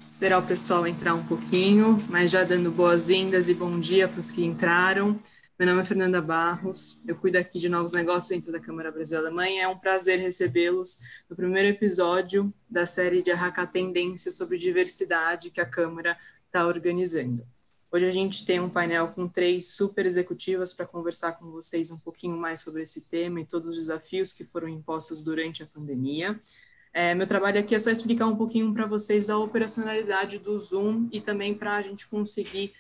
Esperar o pessoal entrar um pouquinho, mas já dando boas-vindas e bom dia para os que entraram. Meu nome é Fernanda Barros, eu cuido aqui de novos negócios dentro da Câmara Brasil-Alemanha. É um prazer recebê-los no primeiro episódio da série de Arracar Tendências sobre diversidade que a Câmara está organizando. Hoje a gente tem um painel com 3 super executivas para conversar com vocês um pouquinho mais sobre esse tema e todos os desafios que foram impostos durante a pandemia. Meu trabalho aqui é só explicar um pouquinho para vocês da operacionalidade do Zoom e também para a gente conseguir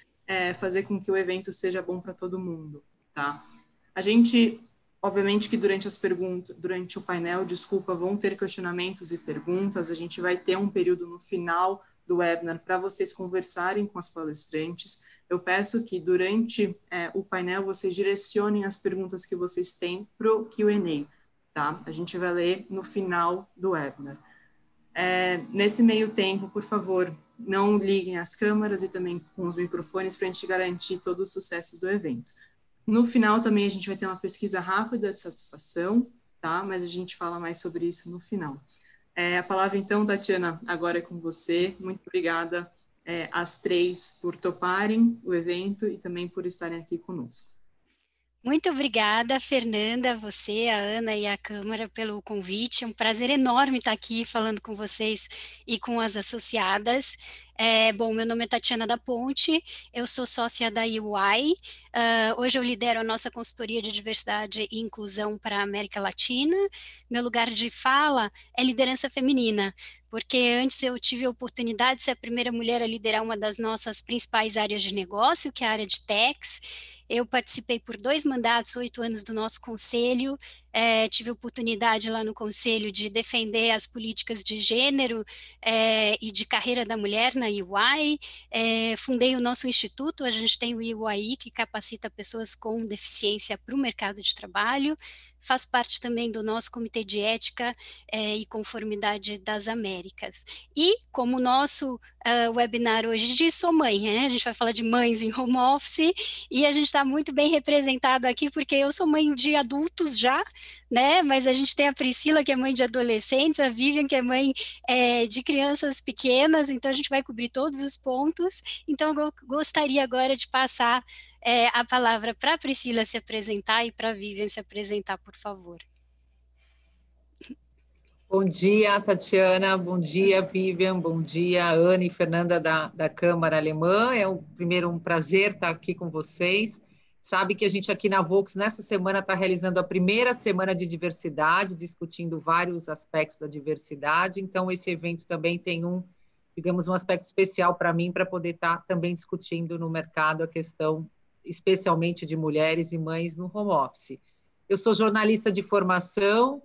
fazer com que o evento seja bom para todo mundo, tá? A gente, obviamente que durante o painel, vão ter questionamentos e perguntas, a gente vai ter um período no final do webinar para vocês conversarem com as palestrantes. Eu peço que durante o painel vocês direcionem as perguntas que vocês têm para o Q&A, tá? A gente vai ler no final do webinar. Nesse meio tempo, por favor, não liguem as câmeras e também com os microfones para a gente garantir todo o sucesso do evento. No final também a gente vai ter uma pesquisa rápida de satisfação, tá? Mas a gente fala mais sobre isso no final. A palavra então, Tatiana, agora é com você. Muito obrigada às 3 por toparem o evento e também por estarem aqui conosco. Muito obrigada, Fernanda, a você, a Ana e a Câmara pelo convite. É um prazer enorme estar aqui falando com vocês e com as associadas. Bom, meu nome é Tatiana da Ponte, eu sou sócia da EY. Hoje eu lidero a nossa consultoria de diversidade e inclusão para a América Latina. Meu lugar de fala é liderança feminina, porque antes eu tive a oportunidade de ser a primeira mulher a liderar uma das nossas principais áreas de negócio, que é a área de techs. Eu participei por 2 mandatos, 8 anos do nosso conselho, tive a oportunidade lá no conselho de defender as políticas de gênero e de carreira da mulher na EY, fundei o nosso instituto, a gente tem o EY que capacita pessoas com deficiência para o mercado de trabalho, faço parte também do nosso Comitê de Ética e Conformidade das Américas. E como o nosso webinar hoje diz, sou mãe, né? A gente vai falar de mães em home office e a gente está muito bem representado aqui porque eu sou mãe de adultos já, né? Mas a gente tem a Priscila que é mãe de adolescentes, a Vivian que é mãe de crianças pequenas, então a gente vai cobrir todos os pontos. Então eu gostaria agora de passar a palavra para a Priscila se apresentar e para a Vivian se apresentar, por favor. Bom dia, Tatiana, bom dia, Vivian, bom dia, Ana e Fernanda da Câmara Alemã. É um prazer estar aqui com vocês. Sabe que a gente aqui na Volks, nessa semana, está realizando a primeira semana de diversidade, discutindo vários aspectos da diversidade. Então, esse evento também tem um aspecto especial para mim, para poder estar também discutindo no mercado a questão, especialmente de mulheres e mães no home office. Eu sou jornalista de formação.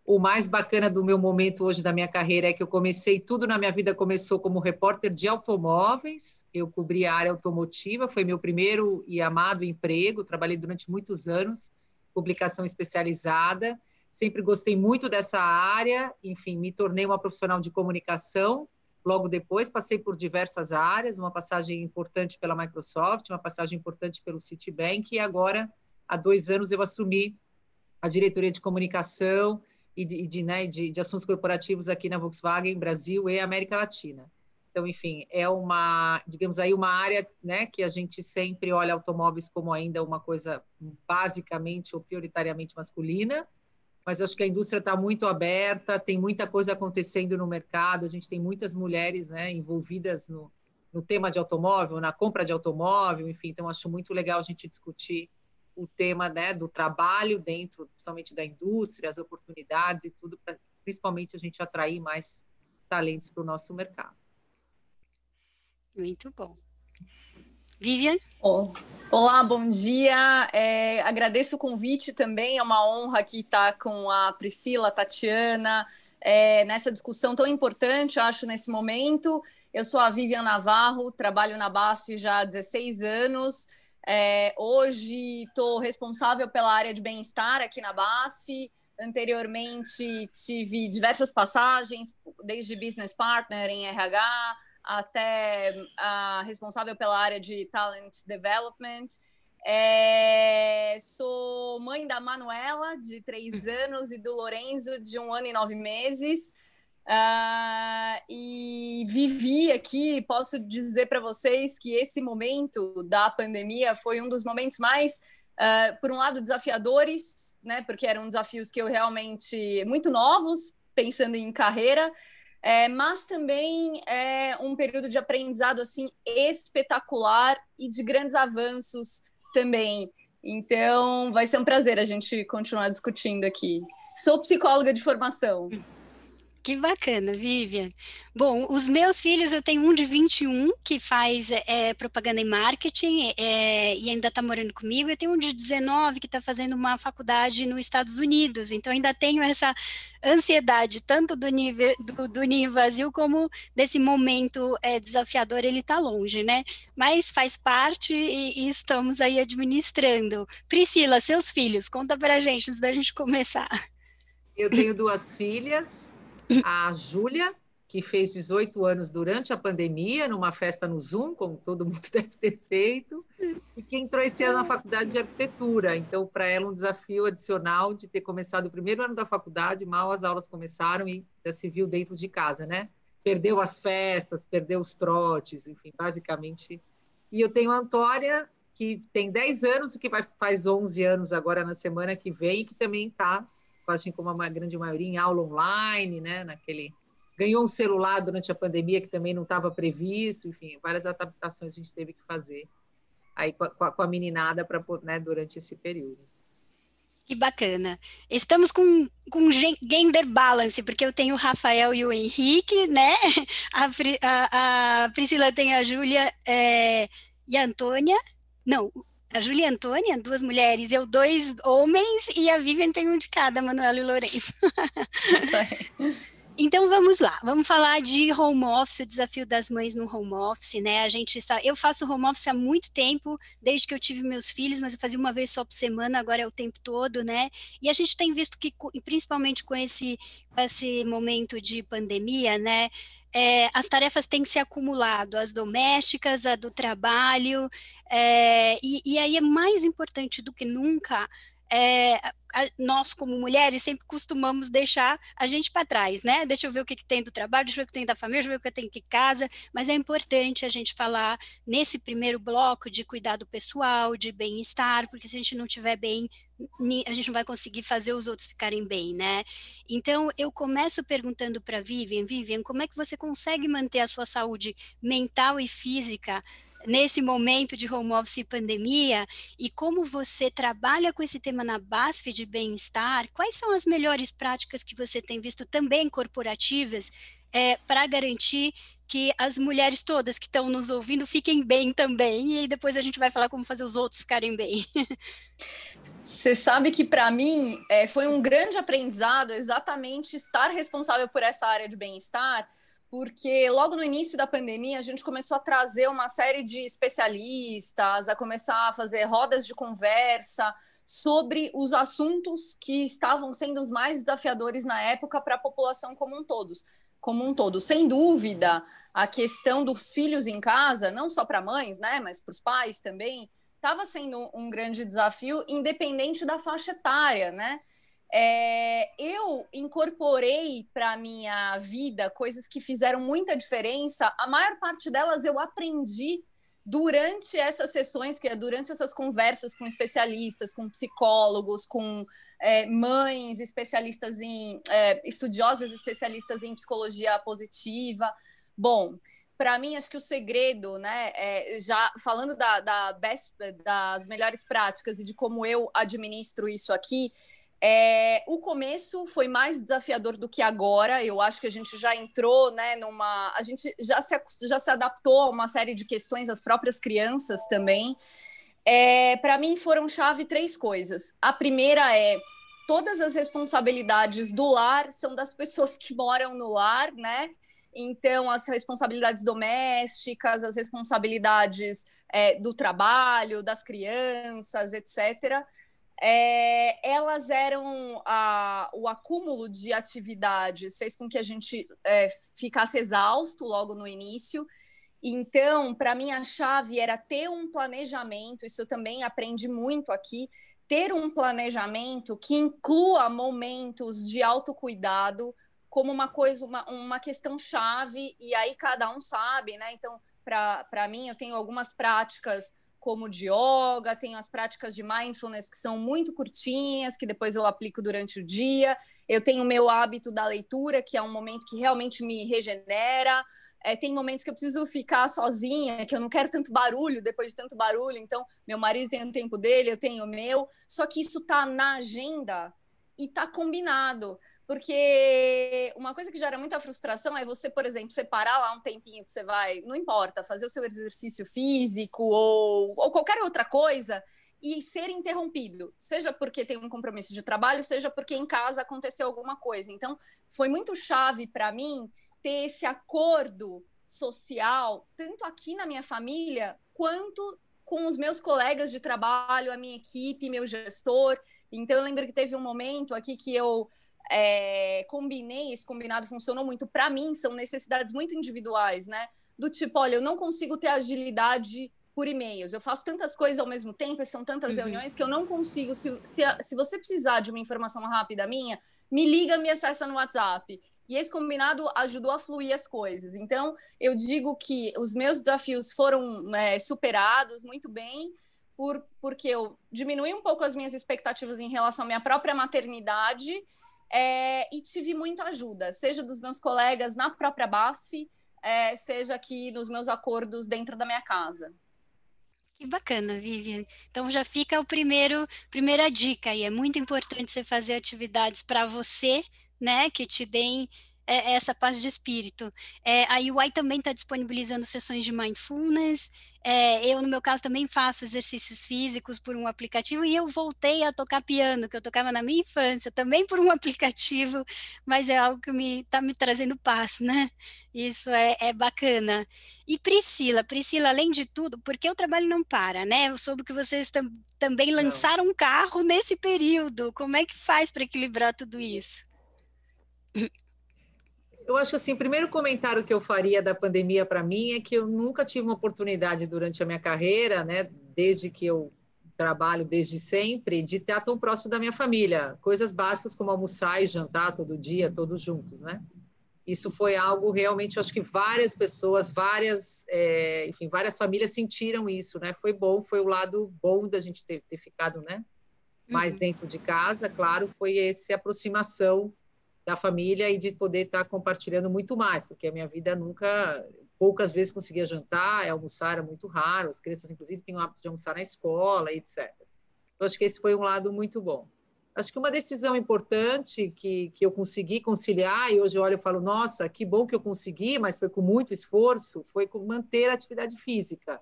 O mais bacana do meu momento hoje da minha carreira é que tudo na minha vida começou como repórter de automóveis, eu cobri a área automotiva, foi meu primeiro e amado emprego, trabalhei durante muitos anos, publicação especializada, sempre gostei muito dessa área, enfim, me tornei uma profissional de comunicação, logo depois passei por diversas áreas, uma passagem importante pela Microsoft, uma passagem importante pelo Citibank, e agora, há 2 anos, eu assumi a diretoria de comunicação e de assuntos corporativos aqui na Volkswagen Brasil e América Latina. Então, enfim, é uma área, né, que a gente sempre olha automóveis como ainda uma coisa basicamente ou prioritariamente masculina, mas acho que a indústria está muito aberta, tem muita coisa acontecendo no mercado, a gente tem muitas mulheres, né, envolvidas no tema de automóvel, na compra de automóvel, enfim, então acho muito legal a gente discutir o tema, né, do trabalho dentro, principalmente da indústria, as oportunidades e tudo, para principalmente a gente atrair mais talentos para o nosso mercado. Muito bom. Vivian? Olá, bom dia. Agradeço o convite também, é uma honra aqui estar com a Priscila, a Tatiana, nessa discussão tão importante, acho, nesse momento. Eu sou a Vivian Navarro, trabalho na BASF já há 16 anos. Hoje estou responsável pela área de bem-estar aqui na BASF. Anteriormente tive diversas passagens, desde business partner em RH, até responsável pela área de talent development. Sou mãe da Manuela, de 3 anos, e do Lorenzo, de 1 ano e 9 meses. E vivi aqui, posso dizer para vocês que esse momento da pandemia foi um dos momentos mais, por um lado, desafiadores, né? Porque eram desafios que eu realmente, muito novos, pensando em carreira, mas também é um período de aprendizado assim espetacular e de grandes avanços também. Então, vai ser um prazer a gente continuar discutindo aqui. Sou psicóloga de formação. Que bacana, Vivian. Bom, os meus filhos, eu tenho um de 21 que faz propaganda e marketing e ainda está morando comigo. Eu tenho um de 19 que está fazendo uma faculdade nos Estados Unidos. Então, ainda tenho essa ansiedade, tanto do ninho vazio como desse momento desafiador. Ele está longe, né? Mas faz parte e estamos aí administrando. Priscila, seus filhos, conta para a gente antes da gente começar. Eu tenho 2 filhas. A Júlia, que fez 18 anos durante a pandemia, numa festa no Zoom, como todo mundo deve ter feito, e que entrou esse ano na faculdade de arquitetura. Então, para ela, um desafio adicional de ter começado o primeiro ano da faculdade, mal as aulas começaram e já se viu dentro de casa, né? Perdeu as festas, perdeu os trotes, enfim, basicamente. E eu tenho a Antônia, que tem 10 anos e que faz 11 anos agora na semana que vem, e que também está, assim como a grande maioria, em aula online, né? Ganhou um celular durante a pandemia que também não estava previsto, enfim, várias adaptações a gente teve que fazer aí com a meninada né, durante esse período. Que bacana. Estamos com gender balance, porque eu tenho o Rafael e o Henrique, né? A Priscila tem a Júlia e a Antônia. Não, a Júlia e a Antônia, 2 mulheres, eu 2 homens, e a Vivian tem um de cada, Manuela e Lourenço. Isso aí. Então vamos lá, vamos falar de home office, o desafio das mães no home office, né? Eu faço home office há muito tempo, desde que eu tive meus filhos, mas eu fazia uma vez só por semana, agora é o tempo todo, né? E a gente tem visto que, principalmente com esse momento de pandemia, né? As tarefas têm se acumulado, as domésticas, a do trabalho, e aí é mais importante do que nunca. Nós, como mulheres, sempre costumamos deixar a gente para trás, né? Deixa eu ver o que tem do trabalho, deixa eu ver o que tem da família, deixa eu ver o que tem de casa, mas é importante a gente falar nesse primeiro bloco de cuidado pessoal, de bem-estar, porque se a gente não estiver bem, a gente não vai conseguir fazer os outros ficarem bem, né? Então, eu começo perguntando para Vivian, como é que você consegue manter a sua saúde mental e física nesse momento de home office e pandemia, e como você trabalha com esse tema na BASF de bem-estar? Quais são as melhores práticas que você tem visto também corporativas para garantir que as mulheres todas que estão nos ouvindo fiquem bem também, e aí depois a gente vai falar como fazer os outros ficarem bem. Você sabe que, para mim, foi um grande aprendizado exatamente estar responsável por essa área de bem-estar, porque logo no início da pandemia a gente começou a trazer uma série de especialistas, a começar a fazer rodas de conversa sobre os assuntos que estavam sendo os mais desafiadores na época para a população como um todo. Sem dúvida, a questão dos filhos em casa, não só para mães, né, mas para os pais também, estava sendo um grande desafio, independente da faixa etária, né? Eu incorporei para a minha vida coisas que fizeram muita diferença. A maior parte delas eu aprendi durante essas sessões, durante essas conversas com especialistas, com psicólogos, com mães especialistas estudiosas especialistas em psicologia positiva. Bom, para mim, acho que o segredo, né, já falando das melhores práticas e de como eu administro isso aqui, o começo foi mais desafiador do que agora. Eu acho que a gente já entrou, né, a gente já se adaptou a uma série de questões, as próprias crianças também. Para mim, foram chave 3 coisas. A primeira todas as responsabilidades do lar são das pessoas que moram no lar, né? Então, as responsabilidades domésticas, as responsabilidades do trabalho, das crianças, etc., elas eram o acúmulo de atividades, fez com que a gente ficasse exausto logo no início, Então, para mim, a chave era ter um planejamento, isso eu também aprendi muito aqui, ter um planejamento que inclua momentos de autocuidado como uma coisa, uma questão chave, e aí cada um sabe, né? Então, para mim, eu tenho algumas práticas como de yoga, tenho as práticas de mindfulness que são muito curtinhas, que depois eu aplico durante o dia. Eu tenho o meu hábito da leitura, que é um momento que realmente me regenera. Tem momentos que eu preciso ficar sozinha, que eu não quero tanto barulho, depois de tanto barulho, então meu marido tem o tempo dele, eu tenho o meu, só que isso está na agenda e está combinado, porque uma coisa que gera muita frustração é você, por exemplo, separar lá um tempinho que você vai, não importa, fazer o seu exercício físico ou qualquer outra coisa e ser interrompido, seja porque tem um compromisso de trabalho, seja porque em casa aconteceu alguma coisa. Então, foi muito chave para mim ter esse acordo social, tanto aqui na minha família, quanto com os meus colegas de trabalho, a minha equipe, meu gestor. Então, eu lembro que teve um momento aqui que eu combinei, esse combinado funcionou muito para mim, são necessidades muito individuais, né? Do tipo, olha, eu não consigo ter agilidade por e-mails, eu faço tantas coisas ao mesmo tempo, são tantas reuniões que eu não consigo, se você precisar de uma informação rápida minha, me liga, me acessa no WhatsApp. E esse combinado ajudou a fluir as coisas. Então, eu digo que os meus desafios foram superados muito bem, porque eu diminui um pouco as minhas expectativas em relação à minha própria maternidade e tive muita ajuda, seja dos meus colegas na própria BASF, seja aqui nos meus acordos dentro da minha casa. Que bacana, Vivian. Então já fica primeira dica aí. É muito importante você fazer atividades para você, né, que te deem essa paz de espírito. A UI também está disponibilizando sessões de mindfulness. Eu, no meu caso, também faço exercícios físicos por um aplicativo e eu voltei a tocar piano, que eu tocava na minha infância, também por um aplicativo, mas é algo que está me trazendo paz, né? Isso é bacana. E Priscila, além de tudo, porque o trabalho não para, né? Eu soube que vocês também lançaram um carro nesse período. Como é que faz para equilibrar tudo isso? Eu acho assim, o primeiro comentário que eu faria da pandemia para mim é que eu nunca tive uma oportunidade durante a minha carreira, né, desde que eu trabalho desde sempre, de estar tão próximo da minha família. Coisas básicas como almoçar e jantar todo dia, todos juntos, né? Isso foi algo realmente, eu acho que várias pessoas, várias famílias sentiram isso, né? Foi bom, foi o lado bom da gente ter ficado, né, mais dentro de casa, claro, foi essa aproximação da família e de poder estar compartilhando muito mais, porque a minha vida poucas vezes conseguia jantar, almoçar era muito raro, as crianças, inclusive, têm o hábito de almoçar na escola, etc. Então, acho que esse foi um lado muito bom. Acho que uma decisão importante que eu consegui conciliar, e hoje eu olho e falo, nossa, que bom que eu consegui, mas foi com muito esforço, foi manter a atividade física.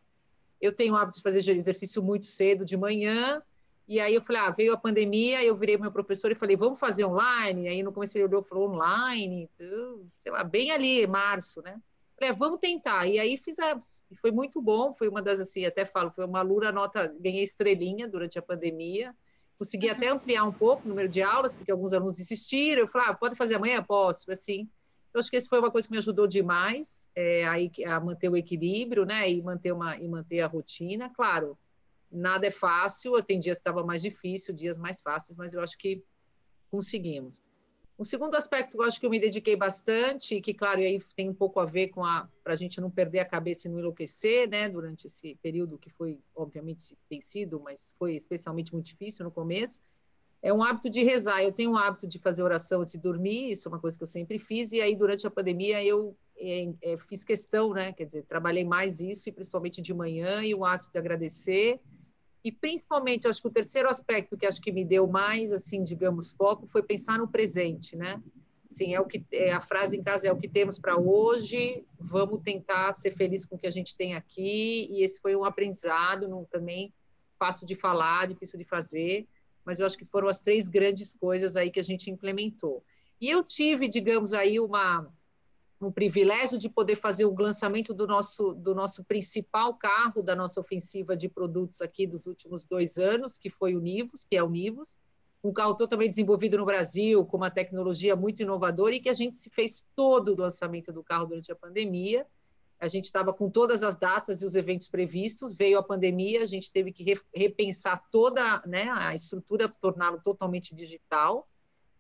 Eu tenho o hábito de fazer exercício muito cedo de manhã, e aí eu falei, veio a pandemia, eu virei meu professor e falei, vamos fazer online? Aí no começo ele olhou e falou, online? Sei lá, bem ali, março, né? Falei, vamos tentar. E aí fizemos. E foi muito bom, foi uma das, assim, até falo, foi uma aluna ganhei estrelinha durante a pandemia, consegui até ampliar um pouco o número de aulas, porque alguns alunos desistiram, eu falei, pode fazer amanhã? Posso, assim. Eu acho que isso foi uma coisa que me ajudou demais, a manter o equilíbrio, né, e manter a rotina, claro. Nada é fácil, tem dias que estava mais difícil, dias mais fáceis, mas eu acho que conseguimos. Um segundo aspecto que eu acho que eu me dediquei bastante, que, claro, e aí tem um pouco a ver com para a gente não perder a cabeça e não enlouquecer, né, durante esse período que foi, obviamente, tem sido, mas foi especialmente muito difícil no começo, é um hábito de rezar. Eu tenho um hábito de fazer oração antes de dormir, isso é uma coisa que eu sempre fiz, e aí durante a pandemia eu fiz questão, né, quer dizer, trabalhei mais isso, e principalmente de manhã, e o hábito de agradecer. E principalmente, acho que o terceiro aspecto que acho que me deu mais, assim, digamos, foco foi pensar no presente, né? Assim, a frase em casa é o que temos para hoje, vamos tentar ser feliz com o que a gente tem aqui, e esse foi um aprendizado, também fácil de falar, difícil de fazer, mas eu acho que foram as 3 grandes coisas aí que a gente implementou. E eu tive, digamos, aí um privilégio de poder fazer o lançamento do nosso principal carro da nossa ofensiva de produtos aqui dos últimos 2 anos, que foi o Nivus, que é o Nivus, um carro totalmente desenvolvido no Brasil, com uma tecnologia muito inovadora, e que a gente se fez todo o lançamento do carro durante a pandemia, a gente estava com todas as datas e os eventos previstos, veio a pandemia, a gente teve que repensar toda, né, a estrutura, torná-lo totalmente digital,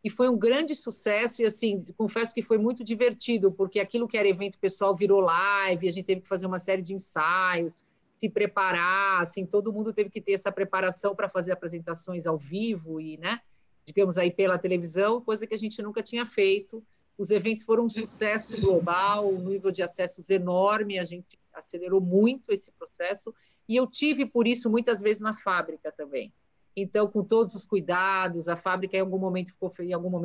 e foi um grande sucesso, e assim, confesso que foi muito divertido, porque aquilo que era evento pessoal virou live, a gente teve que fazer uma série de ensaios, se preparar, assim, todo mundo teve que ter essa preparação para fazer apresentações ao vivo e, né, digamos aí pela televisão, coisa que a gente nunca tinha feito. Os eventos foram um sucesso global, um nível de acessos enorme, a gente acelerou muito esse processo, e eu tive, por isso, muitas vezes na fábrica também. Então, com todos os cuidados, a fábrica em algum momento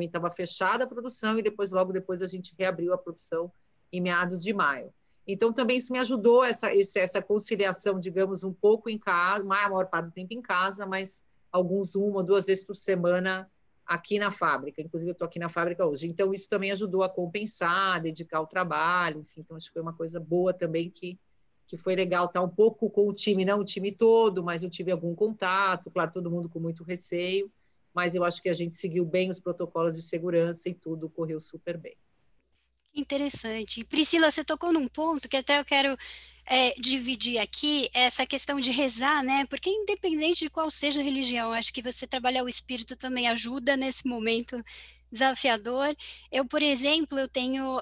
estava fechada a produção, e depois, logo depois, a gente reabriu a produção em meados de maio. Então, também isso me ajudou, essa conciliação, digamos, um pouco em casa, a maior parte do tempo em casa, mas alguns 1 ou 2 vezes por semana aqui na fábrica, inclusive eu estou aqui na fábrica hoje, então isso também ajudou a compensar, dedicar ao trabalho, enfim, então acho que foi uma coisa boa também que foi legal estar um pouco com o time, não o time todo, mas eu tive algum contato, claro, todo mundo com muito receio, mas eu acho que a gente seguiu bem os protocolos de segurança e tudo correu super bem. Interessante. Priscila, você tocou num ponto que até eu quero dividir aqui, essa questão de rezar, né? Porque independente de qual seja a religião, acho que você trabalhar o espírito também ajuda nesse momento desafiador. Eu, por exemplo, eu tenho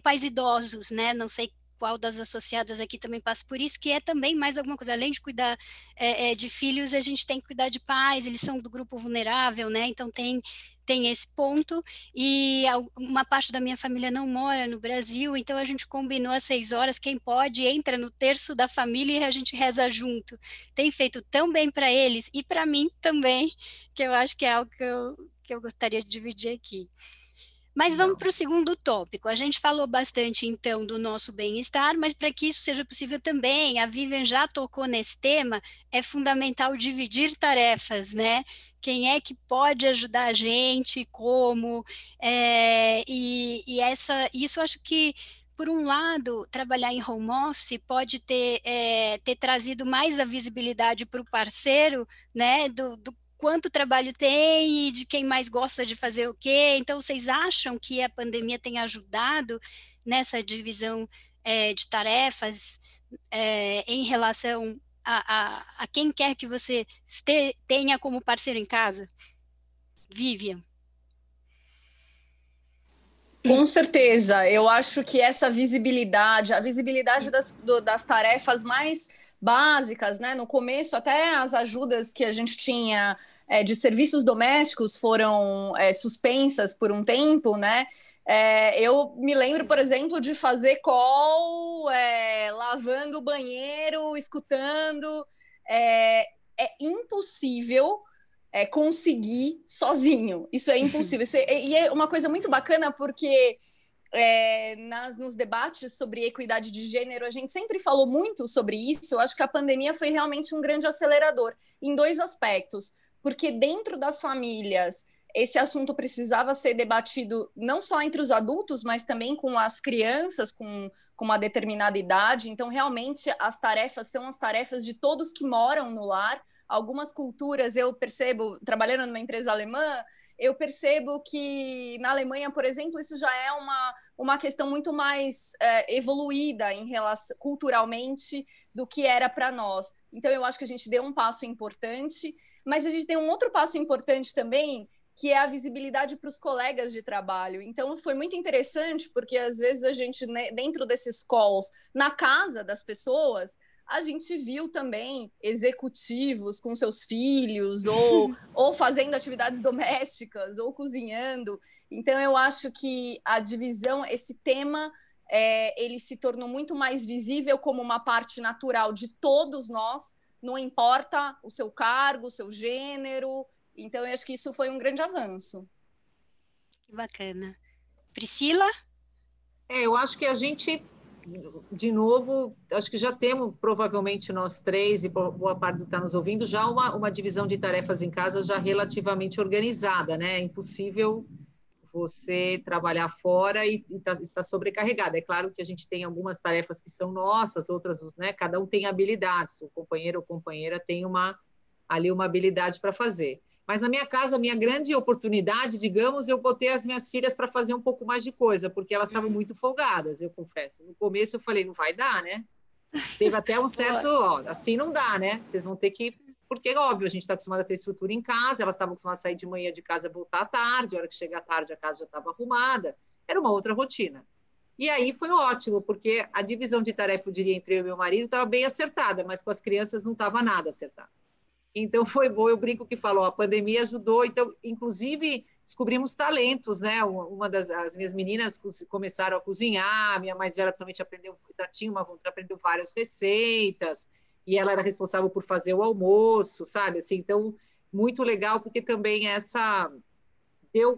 pais idosos, né? Não sei qual das associadas aqui também passa por isso, que é também mais alguma coisa. Além de cuidar de filhos, a gente tem que cuidar de pais, eles são do grupo vulnerável, né? Então tem esse ponto, e uma parte da minha família não mora no Brasil, então a gente combinou às 6 horas, quem pode entra no terço da família e a gente reza junto. Tem feito tão bem para eles e para mim também, que eu acho que é algo que eu gostaria de dividir aqui. Mas vamos para o segundo tópico. A gente falou bastante, então, do nosso bem-estar, mas para que isso seja possível também, a Vivian já tocou nesse tema, é fundamental dividir tarefas, né? Quem é que pode ajudar a gente, como, isso eu acho que, por um lado, trabalhar em home office pode ter trazido mais a visibilidade para o parceiro, né, do quanto trabalho tem e de quem mais gosta de fazer o quê. Então, vocês acham que a pandemia tem ajudado nessa divisão de tarefas em relação a quem quer que você tenha como parceiro em casa? Vivian. Com certeza, eu acho que essa visibilidade, a visibilidade das tarefas mais básicas, né? No começo, até as ajudas que a gente tinha de serviços domésticos foram suspensas por um tempo, né? Eu me lembro, por exemplo, de fazer call, lavando o banheiro, escutando. É impossível conseguir sozinho. Isso é impossível. E é uma coisa muito bacana porque nos debates sobre equidade de gênero, a gente sempre falou muito sobre isso. Eu acho que a pandemia foi realmente um grande acelerador em 2 aspectos, porque dentro das famílias esse assunto precisava ser debatido não só entre os adultos, mas também com as crianças com uma determinada idade. Então, realmente, as tarefas são as tarefas de todos que moram no lar. Algumas culturas, eu percebo, trabalhando numa empresa alemã, eu percebo que na Alemanha, por exemplo, isso já é uma questão muito mais evoluída em relação culturalmente do que era para nós. Então, eu acho que a gente deu um passo importante, mas a gente tem um outro passo importante também, que é a visibilidade para os colegas de trabalho. Então, foi muito interessante, porque às vezes a gente, né, dentro desses calls, na casa das pessoas, a gente viu também executivos com seus filhos, ou fazendo atividades domésticas, ou cozinhando. Então, eu acho que a divisão, esse tema, ele se tornou muito mais visível como uma parte natural de todos nós, não importa o seu cargo, o seu gênero. Então, eu acho que isso foi um grande avanço. Que bacana. Priscila? Eu acho que a gente, de novo, acho que já temos, provavelmente nós 3, e boa parte do que está nos ouvindo, já uma divisão de tarefas em casa já relativamente organizada, né? É impossível você trabalhar fora e estar sobrecarregada. É claro que a gente tem algumas tarefas que são nossas, outras, né? Cada um tem habilidades, o companheiro ou companheira tem ali uma habilidade para fazer. Mas na minha casa, a minha grande oportunidade, digamos, eu botei as minhas filhas para fazer um pouco mais de coisa, porque elas estavam muito folgadas, eu confesso. No começo eu falei, não vai dar, né? Teve até um certo, assim não dá, né? Vocês vão ter que... Porque, óbvio, a gente está acostumado a ter estrutura em casa, elas estavam acostumadas a sair de manhã de casa e voltar à tarde, a hora que chega à tarde a casa já estava arrumada, era uma outra rotina. E aí foi ótimo, porque a divisão de tarefa, eu diria, entre eu e meu marido estava bem acertada, mas com as crianças não estava nada acertado. Então foi bom, eu brinco que falou, a pandemia ajudou, então, inclusive, descobrimos talentos, né? As minhas meninas começaram a cozinhar, a minha mais velha principalmente aprendeu várias receitas, e ela era responsável por fazer o almoço, sabe? Assim, então, muito legal, porque também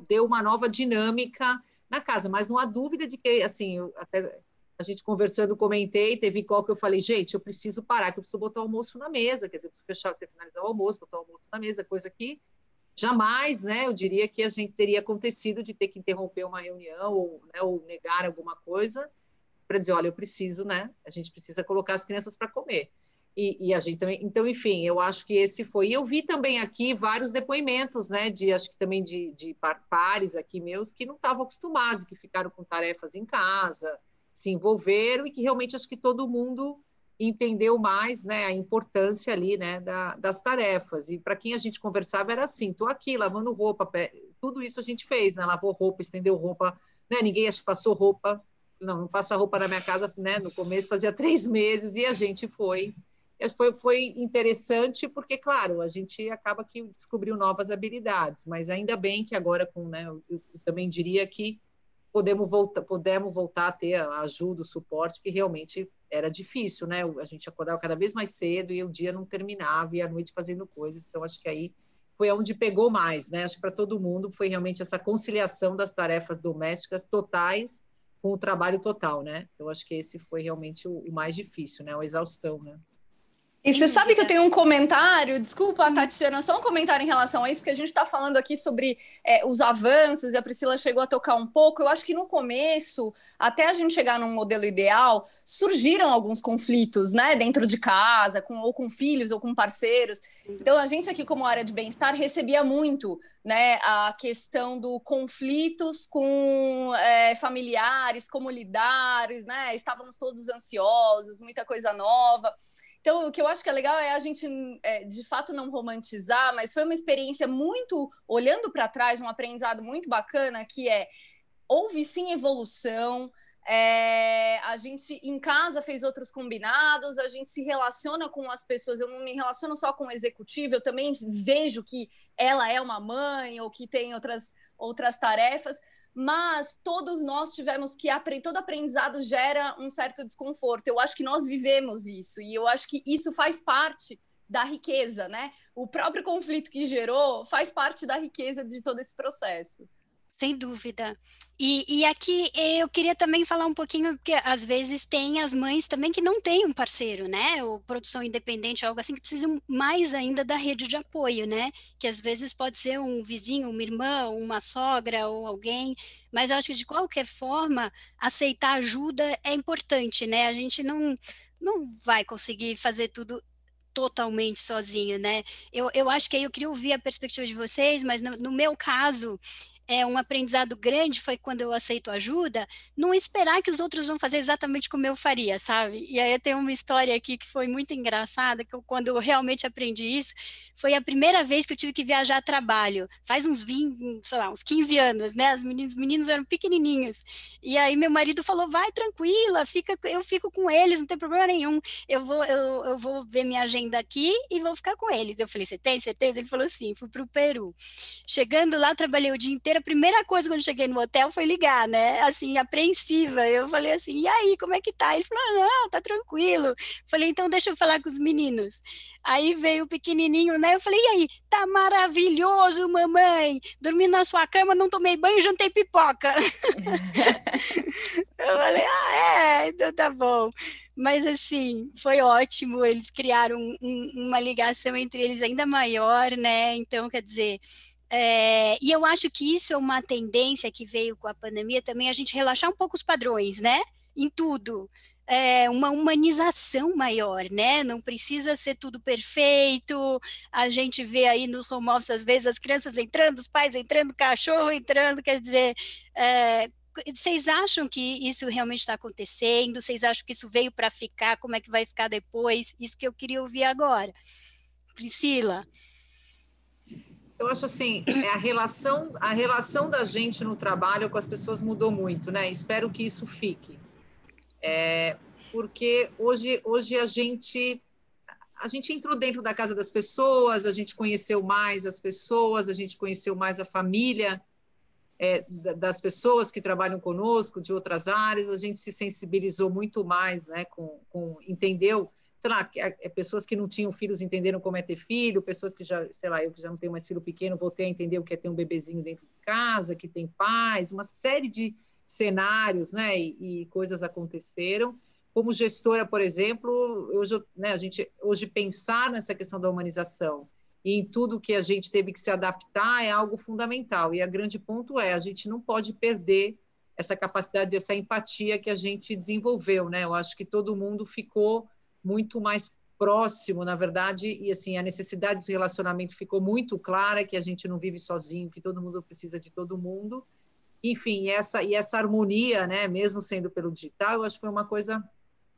deu uma nova dinâmica na casa, mas não há dúvida de que, assim, até a gente conversando, comentei, teve call que eu falei, gente, eu preciso parar, que eu preciso botar o almoço na mesa, quer dizer, eu preciso finalizar o almoço, botar o almoço na mesa, coisa que jamais, né, eu diria que a gente teria acontecido de ter que interromper uma reunião ou negar alguma coisa para dizer, olha, eu preciso, né, a gente precisa colocar as crianças para comer. E a gente também, então, enfim, eu acho que esse foi. E eu vi também aqui vários depoimentos, né, acho que também de pares aqui meus que não estavam acostumados, que ficaram com tarefas em casa, se envolveram e que realmente acho que todo mundo entendeu mais, né, a importância ali, né, das tarefas. E para quem a gente conversava era assim, estou aqui lavando roupa, tudo isso a gente fez, né, lavou roupa, estendeu roupa, né, ninguém acho que passou roupa, não passa roupa na minha casa, né, no começo fazia 3 meses e a gente foi interessante porque, claro, a gente acaba que descobriu novas habilidades, mas ainda bem que agora, né, eu também diria que podemos voltar a ter a ajuda, o suporte, que realmente era difícil, né? A gente acordava cada vez mais cedo e o dia não terminava e a noite fazendo coisas, então acho que aí foi onde pegou mais, né? Acho que para todo mundo foi realmente essa conciliação das tarefas domésticas totais com o trabalho total, né? Então acho que esse foi realmente o mais difícil, né? A exaustão, né? E você sabe que eu tenho um comentário, desculpa, Tatiana, só um comentário em relação a isso, porque a gente está falando aqui sobre os avanços, e a Priscila chegou a tocar um pouco. Eu acho que no começo, até a gente chegar num modelo ideal, surgiram alguns conflitos, né, dentro de casa, ou com filhos, ou com parceiros. Então, a gente aqui, como área de bem-estar, recebia muito, né, a questão do conflitos com familiares, como lidar, né, estávamos todos ansiosos, muita coisa nova. Então, o que eu acho que é legal é a gente, de fato, não romantizar, mas foi uma experiência muito, olhando para trás, um aprendizado muito bacana, que houve sim evolução, a gente em casa fez outros combinados, a gente se relaciona com as pessoas, eu não me relaciono só com o executivo, eu também vejo que ela é uma mãe ou que tem outras tarefas, mas todos nós tivemos que todo aprendizado gera um certo desconforto. Eu acho que nós vivemos isso, e eu acho que isso faz parte da riqueza, né? O próprio conflito que gerou faz parte da riqueza de todo esse processo. Sem dúvida. E aqui eu queria também falar um pouquinho, porque às vezes tem as mães também que não têm um parceiro, né? Ou produção independente, algo assim, que precisam mais ainda da rede de apoio, né? Que às vezes pode ser um vizinho, uma irmã, uma sogra ou alguém, mas eu acho que de qualquer forma, aceitar ajuda é importante, né? A gente não vai conseguir fazer tudo totalmente sozinho, né? Eu acho que aí eu queria ouvir a perspectiva de vocês, mas no meu caso, um aprendizado grande foi quando eu aceito ajuda, não esperar que os outros vão fazer exatamente como eu faria, sabe? E aí eu tenho uma história aqui que foi muito engraçada, que quando eu realmente aprendi isso, foi a primeira vez que eu tive que viajar a trabalho, faz uns 20, sei lá, uns 15 anos, né? Os meninos eram pequenininhos, e aí meu marido falou, vai tranquila, eu fico com eles, não tem problema nenhum, eu vou ver minha agenda aqui e vou ficar com eles. Eu falei, você tem certeza? Ele falou, sim, fui para o Peru. Chegando lá, trabalhei o dia inteiro, a primeira coisa quando cheguei no hotel foi ligar, né, assim, apreensiva, eu falei assim, e aí, como é que tá? Ele falou, não, tá tranquilo. Falei, então deixa eu falar com os meninos. Aí veio o pequenininho, né, eu falei, e aí, tá maravilhoso, mamãe, dormi na sua cama, não tomei banho, jantei pipoca. Eu falei, então tá bom. Mas assim, foi ótimo, eles criaram uma ligação entre eles ainda maior, né, então quer dizer, e eu acho que isso é uma tendência que veio com a pandemia também, a gente relaxar um pouco os padrões, né? Em tudo. uma humanização maior, né? Não precisa ser tudo perfeito. A gente vê aí nos home office, às vezes, as crianças entrando, os pais entrando, o cachorro entrando, quer dizer, vocês acham que isso realmente está acontecendo? Vocês acham que isso veio para ficar? Como é que vai ficar depois? Isso que eu queria ouvir agora. Priscila. Eu acho assim, a relação da gente no trabalho com as pessoas mudou muito, né? Espero que isso fique. Porque hoje a gente entrou dentro da casa das pessoas, a gente conheceu mais as pessoas, a gente conheceu mais a família das pessoas que trabalham conosco, de outras áreas, a gente se sensibilizou muito mais, né? Entendeu, sei lá, pessoas que não tinham filhos entenderam como é ter filho, pessoas que já, sei lá, eu que já não tenho mais filho pequeno, voltei a entender o que é ter um bebezinho dentro de casa, que tem pais, uma série de cenários, né, e coisas aconteceram. Como gestora, por exemplo, a gente hoje pensar nessa questão da humanização e em tudo que a gente teve que se adaptar é algo fundamental. E a grande ponto a gente não pode perder essa capacidade, essa empatia que a gente desenvolveu, né? Eu acho que todo mundo ficou muito mais próximo, na verdade, e assim, a necessidade desse relacionamento ficou muito clara, que a gente não vive sozinho, que todo mundo precisa de todo mundo. Enfim, e essa harmonia, né, mesmo sendo pelo digital, eu acho que foi uma coisa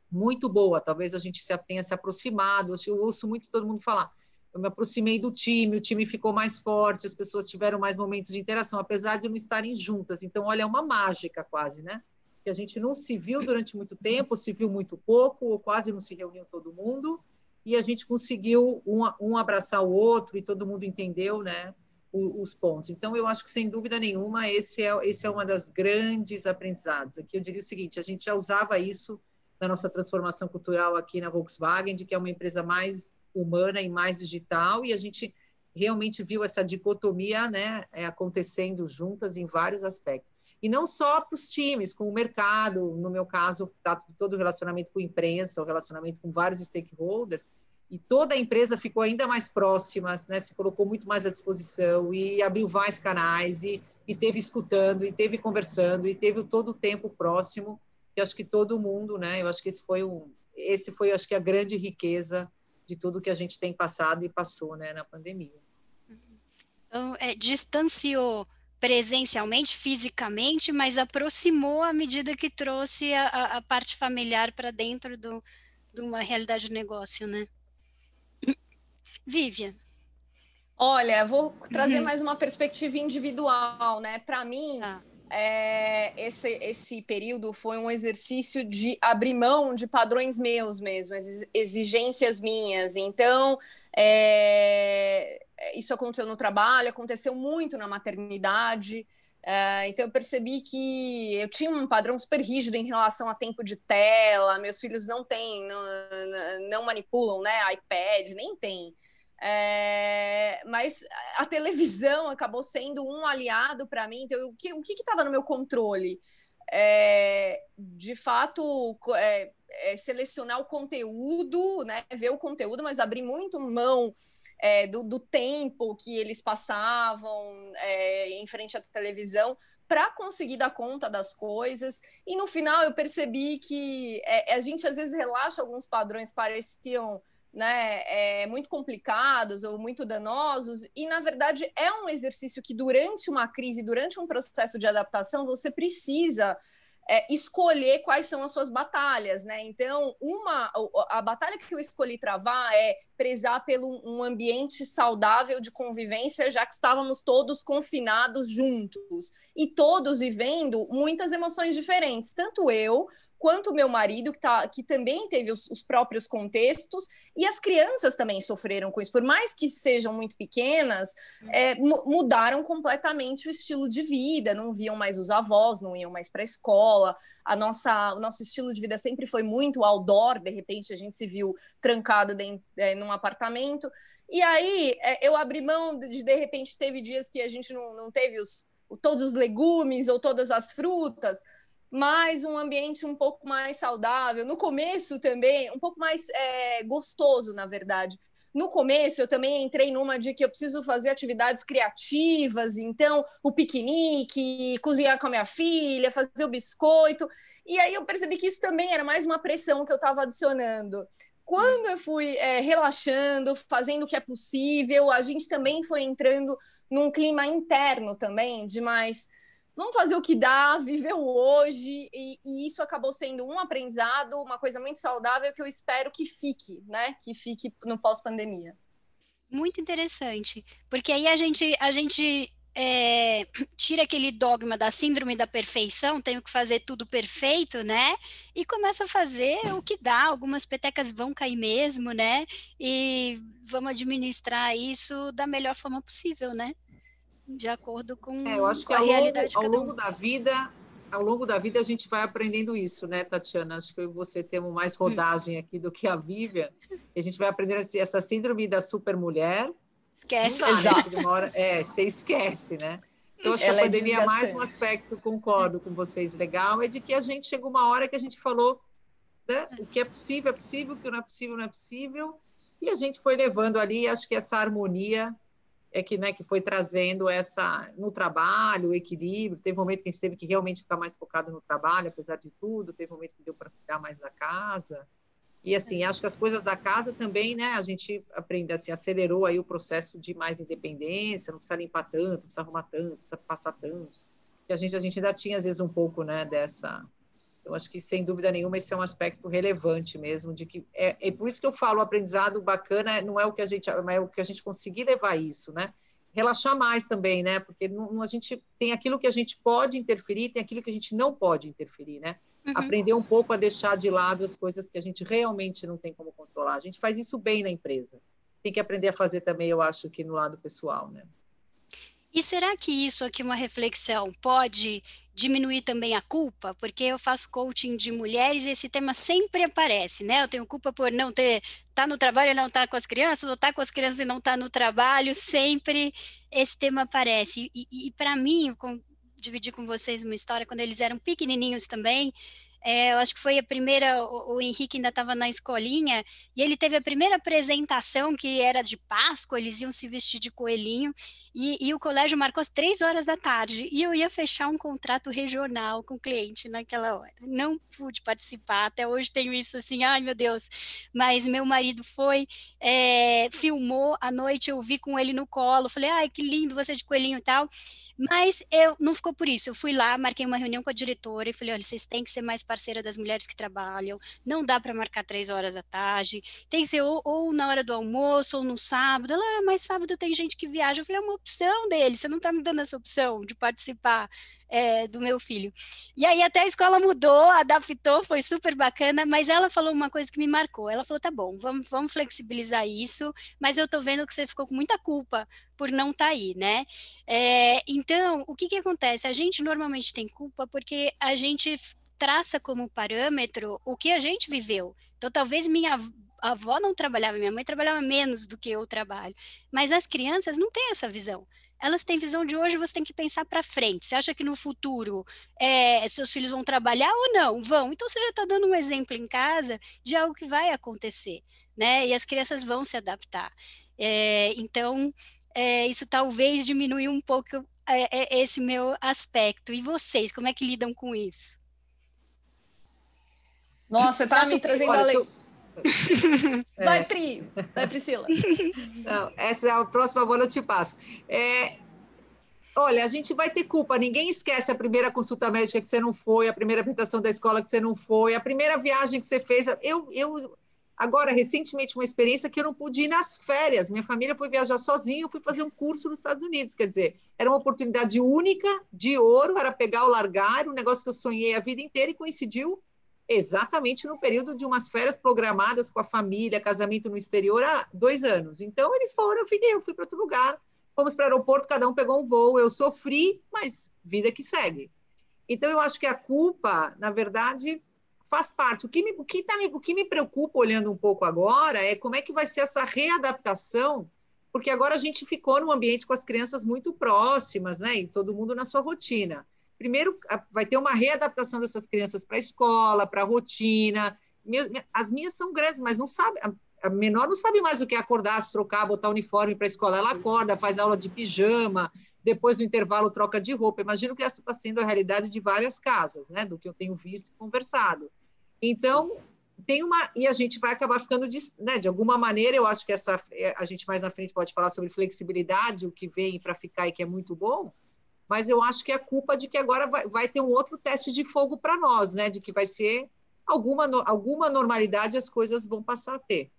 muito boa. Talvez a gente tenha se aproximado. Eu ouço muito todo mundo falar. Eu me aproximei do time, o time ficou mais forte, as pessoas tiveram mais momentos de interação, apesar de não estarem juntas. Então, olha, é uma mágica quase, né? Que a gente não se viu durante muito tempo, se viu muito pouco, ou quase não se reuniu todo mundo, e a gente conseguiu um abraçar o outro e todo mundo entendeu, né? Os pontos. Então, eu acho que, sem dúvida nenhuma, esse é uma das grandes aprendizados. Aqui eu diria o seguinte, a gente já usava isso na nossa transformação cultural aqui na Volkswagen, de que é uma empresa mais humana e mais digital, e a gente realmente viu essa dicotomia, né, acontecendo juntas em vários aspectos. E não só para os times, com o mercado, no meu caso, todo o relacionamento com a imprensa, o relacionamento com vários stakeholders, e toda a empresa ficou ainda mais próxima, né, se colocou muito mais à disposição e abriu vários canais e teve escutando, e teve conversando, e teve todo o tempo próximo, que acho que todo mundo, né, eu acho que esse foi acho que a grande riqueza de tudo que a gente tem passado e passou, né, na pandemia. Então, distanciou presencialmente, fisicamente, mas aproximou à medida que trouxe a parte familiar para dentro de uma realidade de negócio, né? Vivian. Olha, vou trazer mais uma perspectiva individual, né? Para mim, esse período foi um exercício de abrir mão de padrões meus mesmo, exigências minhas. Então, isso aconteceu no trabalho, aconteceu muito na maternidade. Então, eu percebi que eu tinha um padrão super rígido em relação a tempo de tela. Meus filhos não manipulam, né, iPad, nem tem. Mas a televisão acabou sendo um aliado para mim. Então, o que estava no meu controle? De fato, selecionar o conteúdo, né? Ver o conteúdo, mas abrir muito mão do tempo que eles passavam em frente à televisão para conseguir dar conta das coisas. E no final eu percebi que a gente às vezes relaxa alguns padrões, pareciam, né, muito complicados ou muito danosos, e na verdade é um exercício que durante uma crise, durante um processo de adaptação, você precisa escolher quais são as suas batalhas, né? Então, a batalha que eu escolhi travar é prezar pelo um ambiente saudável de convivência, já que estávamos todos confinados juntos e todos vivendo muitas emoções diferentes, tanto eu quanto o meu marido, que também teve os próprios contextos, e as crianças também sofreram com isso. Por mais que sejam muito pequenas, mudaram completamente o estilo de vida, não viam mais os avós, não iam mais para a escola, o nosso estilo de vida sempre foi muito outdoor, de repente a gente se viu trancado num apartamento, e aí eu abri mão de repente, teve dias que a gente não teve todos os legumes ou todas as frutas, mas um ambiente um pouco mais saudável. No começo também, um pouco mais gostoso, na verdade. No começo, eu também entrei numa de que eu preciso fazer atividades criativas, então o piquenique, cozinhar com a minha filha, fazer o biscoito. E aí eu percebi que isso também era mais uma pressão que eu estava adicionando. Quando eu fui relaxando, fazendo o que é possível, a gente também foi entrando num clima interno também, de mais vamos fazer o que dá, viver o hoje, e isso acabou sendo um aprendizado, uma coisa muito saudável que eu espero que fique, né? Que fique no pós-pandemia. Muito interessante, porque aí a gente tira aquele dogma da síndrome da perfeição, tenho que fazer tudo perfeito, né? E começa a fazer o que dá, algumas petecas vão cair mesmo, né? E vamos administrar isso da melhor forma possível, né? De acordo eu acho com que a realidade de ao cada longo um. da vida, a gente vai aprendendo isso, né, Tatiana? Acho que você temos mais rodagem aqui do que a Vivian. A gente vai aprendendo essa síndrome da supermulher. Esquece. Não dá, né? Exato. Porque uma hora, você esquece, né? Então, acho que Ela a é pandemia, mais um desgastante. aspecto, concordo com vocês, legal, é de que a gente chegou uma hora que a gente falou, né, o que é possível, o que não é possível, não é possível, e a gente foi levando ali, acho que essa harmonia que, né, que foi trazendo essa no trabalho, o equilíbrio. Teve um momento que a gente teve que realmente ficar mais focado no trabalho, apesar de tudo, teve um momento que deu para cuidar mais da casa. E assim, acho que as coisas da casa também, né, a gente aprende assim, acelerou aí o processo de mais independência, não precisa limpar tanto, não precisa arrumar tanto, não precisa passar tanto. E a gente ainda tinha às vezes um pouco, né, dessa. Eu acho que, sem dúvida nenhuma, esse é um aspecto relevante mesmo, de que é por isso que eu falo, o aprendizado bacana não é o que a gente, mas é o que a gente conseguir levar isso, né? Relaxar mais também, né? Porque a gente tem aquilo que a gente pode interferir, tem aquilo que a gente não pode interferir, né? Uhum. Aprender um pouco a deixar de lado as coisas que a gente realmente não tem como controlar. A gente faz isso bem na empresa. Tem que aprender a fazer também, eu acho, que no lado pessoal, né? E será que isso aqui, uma reflexão, pode diminuir também a culpa? Porque eu faço coaching de mulheres e esse tema sempre aparece, né? Eu tenho culpa por não ter, tá no trabalho e não tá com as crianças, ou tá com as crianças e não tá no trabalho, sempre esse tema aparece. E para mim, dividir com vocês uma história, quando eles eram pequenininhos também, eu acho que foi a primeira, o Henrique ainda estava na escolinha, e ele teve a primeira apresentação, que era de Páscoa, eles iam se vestir de coelhinho, e o colégio marcou às 3 horas da tarde, e eu ia fechar um contrato regional com o cliente naquela hora. Não pude participar, até hoje tenho isso assim, ai meu Deus, mas meu marido foi, filmou à noite, eu vi com ele no colo, falei, ai que lindo você de coelhinho e tal, mas não ficou por isso, eu fui lá, marquei uma reunião com a diretora e falei, olha, vocês têm que ser mais parceira das mulheres que trabalham, não dá para marcar 3 horas da tarde, tem que ser ou na hora do almoço ou no sábado. Ela, mas sábado tem gente que viaja. Eu falei, é uma opção dele, você não está me dando essa opção de participar do meu filho. E aí até a escola mudou, adaptou, foi super bacana, mas ela falou uma coisa que me marcou, ela falou, tá bom, vamos flexibilizar isso, mas eu tô vendo que você ficou com muita culpa por não estar aí, né? Então, o que acontece? A gente normalmente tem culpa porque a gente traça como parâmetro o que a gente viveu. Então, talvez minha avó não trabalhava, minha mãe trabalhava menos do que eu trabalho, mas as crianças não têm essa visão. Elas têm visão de hoje, você tem que pensar para frente. Você acha que no futuro seus filhos vão trabalhar ou não? Vão. Então, você já está dando um exemplo em casa de algo que vai acontecer, né? E as crianças vão se adaptar. Então, isso talvez diminua um pouco esse meu aspecto. E vocês, como é que lidam com isso? Nossa, você está me trazendo a lei. Vai, Pri. Vai, Priscila. Não, essa é a próxima bola, eu te passo. Olha, a gente vai ter culpa, ninguém esquece a primeira consulta médica que você não foi, a primeira apresentação da escola que você não foi, a primeira viagem que você fez. Agora, recentemente, uma experiência que eu não pude ir nas férias. Minha família foi viajar sozinha, eu fui fazer um curso nos Estados Unidos. Quer dizer, era uma oportunidade única, de ouro, era pegar ou largar, um negócio que eu sonhei a vida inteira e coincidiu exatamente no período de umas férias programadas com a família, casamento no exterior há 2 anos. Então, eles foram, eu fui para outro lugar, fomos para o aeroporto, cada um pegou um voo, eu sofri, mas vida que segue. Então, eu acho que a culpa, na verdade, faz parte. O que me preocupa, olhando um pouco agora, é como é que vai ser essa readaptação, porque agora a gente ficou num ambiente com as crianças muito próximas, né? E todo mundo na sua rotina. Primeiro, vai ter uma readaptação dessas crianças para a escola, para a rotina. As minhas são grandes, mas não sabe, a menor não sabe mais o que é acordar, se trocar, botar uniforme para a escola. Ela acorda, faz aula de pijama, depois do intervalo troca de roupa. Imagino que essa está sendo a realidade de várias casas, né? Do que eu tenho visto e conversado. Então, e a gente vai acabar ficando, né? De alguma maneira, eu acho que a gente mais na frente pode falar sobre flexibilidade, o que vem para ficar e que é muito bom, mas eu acho que é culpa de que agora vai ter um outro teste de fogo para nós, né? De que vai ser alguma normalidade, as coisas vão passar a ter.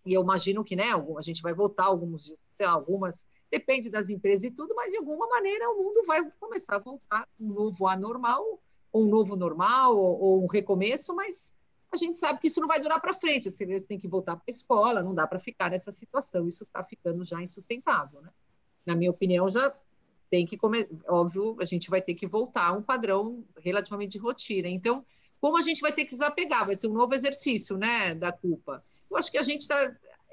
E eu imagino que, né, a gente vai voltar algumas, depende das empresas e tudo, mas de alguma maneira o mundo vai começar a voltar um novo anormal, ou um novo normal, ou um recomeço, mas a gente sabe que isso não vai durar para frente, as crianças têm que voltar para a escola, não dá para ficar nessa situação, isso está ficando já insustentável, né? Na minha opinião, já tem que, óbvio, a gente vai ter que voltar a um padrão relativamente de rotina. Então, como a gente vai ter que desapegar? Vai ser um novo exercício, né, da culpa. Eu acho que a gente está...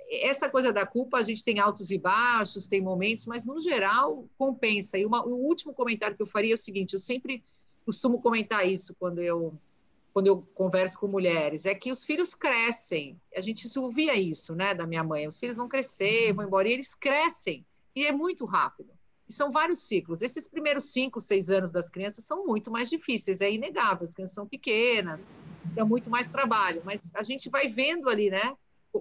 Essa coisa da culpa, a gente tem altos e baixos, tem momentos, mas, no geral, compensa. E o último comentário que eu faria é o seguinte, eu sempre costumo comentar isso quando eu converso com mulheres, é que os filhos crescem. A gente ouvia isso, né, da minha mãe. Os filhos vão crescer, vão embora, e eles crescem. E é muito rápido. E são vários ciclos. Esses primeiros 5, 6 anos das crianças são muito mais difíceis, é inegável. As crianças são pequenas, dá muito mais trabalho. Mas a gente vai vendo ali, né,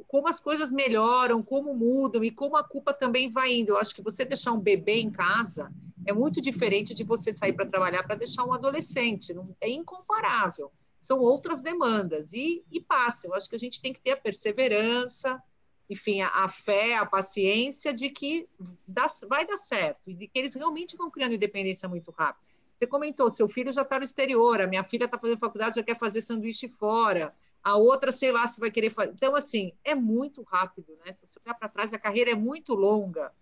como as coisas melhoram, como mudam e como a culpa também vai indo. Eu acho que você deixar um bebê em casa é muito diferente de você sair para trabalhar para deixar um adolescente. É incomparável. São outras demandas. E passa. Eu acho que a gente tem que ter a perseverança, enfim, a fé, a paciência de que vai dar certo e de que eles realmente vão criando independência muito rápido. Você comentou, seu filho já está no exterior, a minha filha está fazendo faculdade, já quer fazer sanduíche fora, a outra, sei lá, se vai querer fazer. Então, assim, é muito rápido, né? Se você olhar para trás, a carreira é muito longa,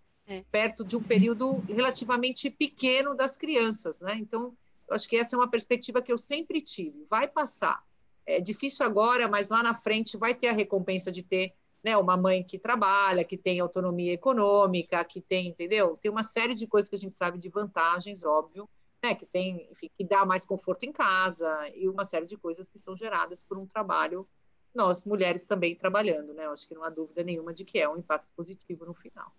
perto de um período relativamente pequeno das crianças, né? Então, eu acho que essa é uma perspectiva que eu sempre tive. Vai passar. É difícil agora, mas lá na frente vai ter a recompensa de ter, né, uma mãe que trabalha, que tem autonomia econômica, que tem, entendeu? Tem uma série de coisas que a gente sabe de vantagens, óbvio, né, que tem, enfim, que dá mais conforto em casa e uma série de coisas que são geradas por um trabalho, nós mulheres também trabalhando, né? Eu acho que não há dúvida nenhuma de que é um impacto positivo no final.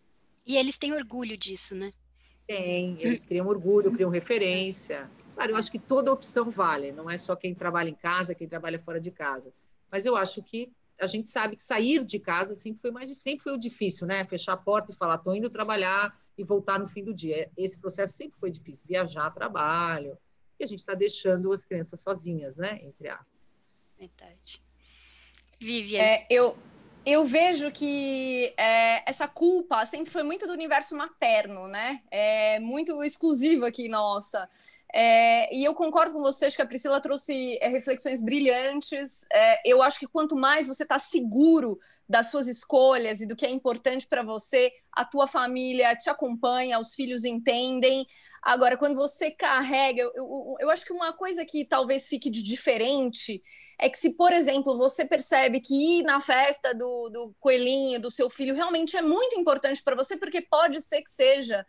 E eles têm orgulho disso, né? Tem, eles criam orgulho, criam referência. Claro, eu acho que toda opção vale, não é só quem trabalha em casa, quem trabalha fora de casa. Mas eu acho que a gente sabe que sair de casa sempre foi o difícil, né? Fechar a porta e falar, estou indo trabalhar e voltar no fim do dia. Esse processo sempre foi difícil, viajar, trabalho, e a gente está deixando as crianças sozinhas, né? Entre aspas. Verdade. Vivian. Eu vejo que essa culpa sempre foi muito do universo materno, né? É muito exclusivo aqui, nossa. E eu concordo com você, acho que a Priscila trouxe reflexões brilhantes. Eu acho que quanto mais você está seguro das suas escolhas e do que é importante para você, a tua família te acompanha, os filhos entendem. Agora, quando você carrega... Eu acho que uma coisa que talvez fique de diferente é que se, por exemplo, você percebe que ir na festa do coelhinho, do seu filho, realmente é muito importante para você, porque pode ser que seja...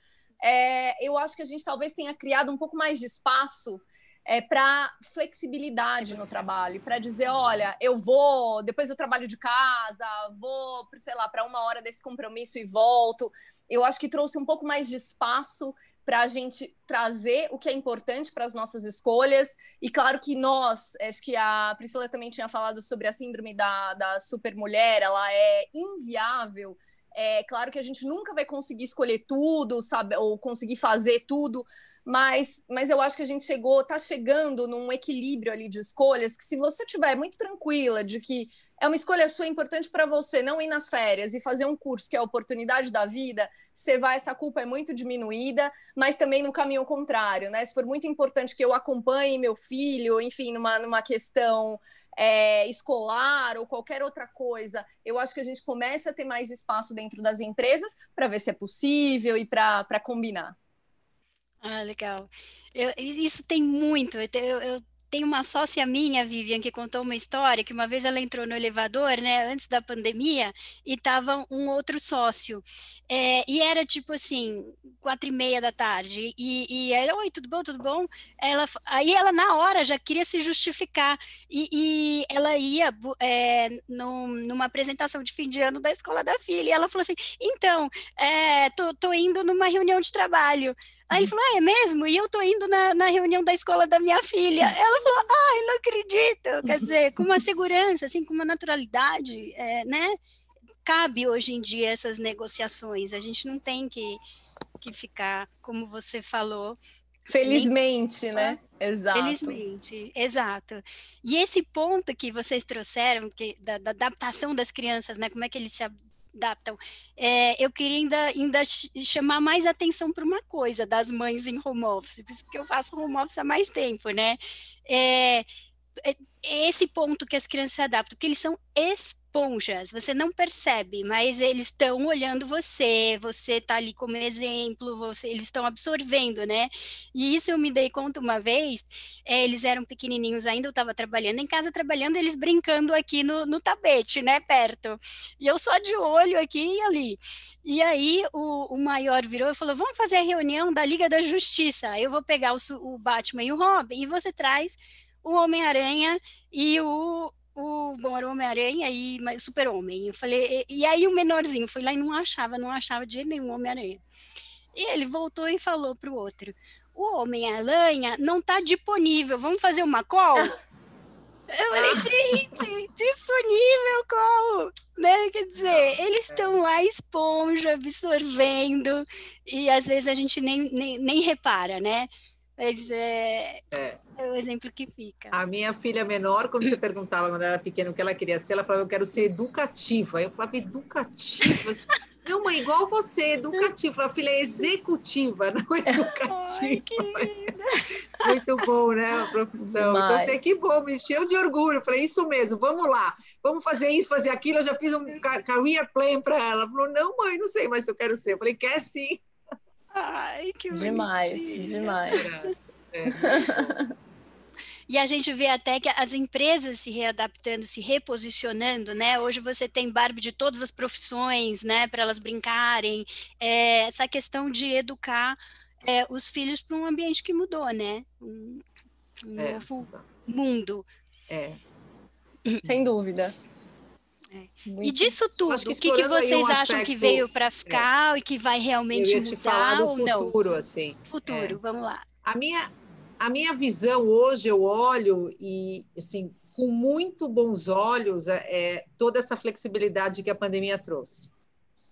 eu acho que a gente talvez tenha criado um pouco mais de espaço para flexibilidade no trabalho, para dizer, olha, eu vou, depois eu trabalho de casa, vou, sei lá, para 1 hora desse compromisso e volto. Eu acho que trouxe um pouco mais de espaço para a gente trazer o que é importante para as nossas escolhas. E claro que acho que a Priscila também tinha falado sobre a síndrome da supermulher, ela é inviável. É claro que a gente nunca vai conseguir escolher tudo, sabe, ou conseguir fazer tudo, mas eu acho que a gente está chegando num equilíbrio ali de escolhas que, se você estiver muito tranquila de que é uma escolha sua importante para você, não ir nas férias e fazer um curso que é a oportunidade da vida, essa culpa é muito diminuída, mas também no caminho contrário, né? Se for muito importante que eu acompanhe meu filho, enfim, numa questão escolar ou qualquer outra coisa, eu acho que a gente começa a ter mais espaço dentro das empresas para ver se é possível e para combinar. Ah, legal. Isso tem muito. Eu tenho uma sócia minha, Vivian, que contou uma história que uma vez ela entrou no elevador, né, antes da pandemia, e estava um outro sócio. E era tipo assim, 4:30 da tarde. E ela, oi, tudo bom, tudo bom? Aí ela, na hora, já queria se justificar. E ela ia numa apresentação de fim de ano da escola da filha. E ela falou assim, então, tô indo numa reunião de trabalho. Aí ele falou, é mesmo? E eu tô indo na reunião da escola da minha filha. Ela falou, ai, não acredito. Quer dizer, com uma segurança, assim, com uma naturalidade, né? Cabe hoje em dia essas negociações. A gente não tem que ficar, como você falou. Felizmente, né? Exato. Felizmente, exato. E esse ponto que vocês trouxeram, da adaptação das crianças, né? Como é que eles se adaptam? Eu queria ainda chamar mais atenção para uma coisa das mães em home office, porque eu faço home office há mais tempo, né? Esse ponto que as crianças se adaptam, porque eles são esponjas, você não percebe, mas eles estão olhando você está ali como exemplo, eles estão absorvendo, né? E isso eu me dei conta uma vez, eles eram pequenininhos ainda, eu estava trabalhando em casa, eles brincando aqui no tapete, né, perto, e eu só de olho aqui e ali. E aí o maior virou e falou, vamos fazer a reunião da Liga da Justiça, eu vou pegar o Batman e o Robin, e você traz o Homem-Aranha e bom, era o Homem-Aranha e o Super-Homem. Eu falei, e aí o menorzinho foi lá e não achava de jeito nenhum o Homem-Aranha. E ele voltou e falou para o outro, o Homem-Aranha não está disponível, vamos fazer uma call? Eu falei, gente, disponível call, né? Quer dizer, eles estão lá esponja, absorvendo, e às vezes a gente nem repara, né? Mas é o exemplo que fica. A minha filha menor, quando você perguntava, quando ela era pequena, o que ela queria ser, ela falava, eu quero ser educativa. Eu falava, educativa? Não, mãe, igual você, educativa. A filha é executiva, não educativa. Ai, que linda. Muito bom, né, a profissão. Demais. Então, você, que bom, me encheu de orgulho. Eu falei, isso mesmo, vamos lá. Vamos fazer isso, fazer aquilo. Eu já fiz um career plan para ela. Ela falou, não, mãe, não sei mais se eu quero ser. Eu falei, quer sim. Ai, que demais, bonitinha. demais. E a gente vê até que as empresas se readaptando, se reposicionando, né? Hoje você tem Barbie de todas as profissões, né? Para elas brincarem. Essa questão de educar os filhos para um ambiente que mudou, né? Um novo mundo. Sem dúvida. E disso tudo, o que vocês acham que veio para ficar e que vai realmente eu ia mudar te falar do ou futuro, não? assim. Futuro, vamos lá. A minha visão hoje, eu olho e, assim, com muito bons olhos, toda essa flexibilidade que a pandemia trouxe.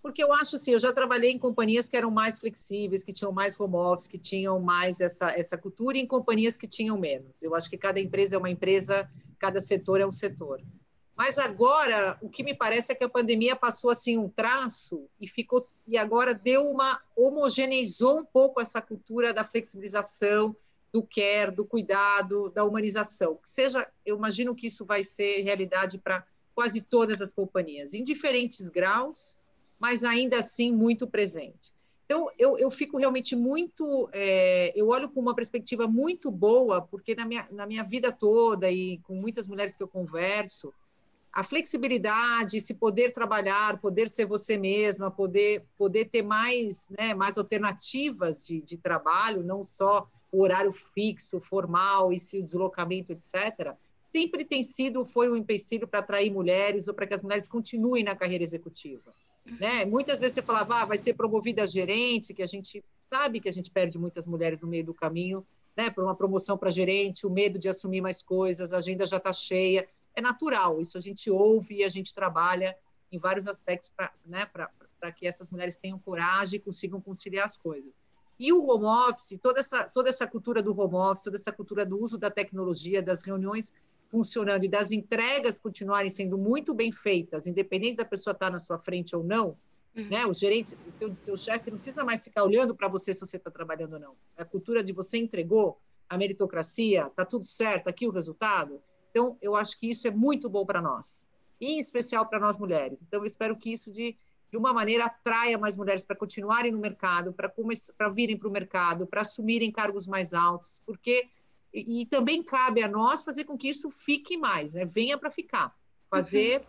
Porque eu acho assim, eu já trabalhei em companhias que eram mais flexíveis, que tinham mais home office, que tinham mais essa cultura, e em companhias que tinham menos. Eu acho que cada empresa é uma empresa, cada setor é um setor. Mas agora, o que me parece é que a pandemia passou assim um traço e agora homogeneizou um pouco essa cultura da flexibilização, do care, do cuidado, da humanização. Eu imagino que isso vai ser realidade para quase todas as companhias, em diferentes graus, mas ainda assim muito presente. Então, eu fico realmente muito... eu olho com uma perspectiva muito boa, porque na minha vida toda e com muitas mulheres que eu converso, a flexibilidade, esse poder trabalhar, poder ser você mesma, poder ter mais alternativas de trabalho, não só o horário fixo, formal, e se o deslocamento, etc., sempre foi um empecilho para atrair mulheres ou para que as mulheres continuem na carreira executiva. Né? Muitas vezes você falava, vai ser promovida a gerente, que a gente sabe que a gente perde muitas mulheres no meio do caminho, né? Por uma promoção para gerente, o medo de assumir mais coisas, a agenda já está cheia. É natural, isso a gente ouve e a gente trabalha em vários aspectos para que essas mulheres tenham coragem e consigam conciliar as coisas. E o home office, toda essa cultura do home office, toda essa cultura do uso da tecnologia, das reuniões funcionando e das entregas continuarem sendo muito bem feitas, independente da pessoa estar na sua frente ou não, né? O gerente, o teu chefe não precisa mais ficar olhando para você se você está trabalhando ou não. A cultura de você entregou, a meritocracia, está tudo certo, aqui o resultado. Então, eu acho que isso é muito bom para nós, e em especial para nós mulheres. Então, eu espero que isso, de uma maneira, atraia mais mulheres para continuarem no mercado, para virem para o mercado, para assumirem cargos mais altos, porque... E também cabe a nós fazer com que isso fique mais, né? Venha para ficar. Fazer,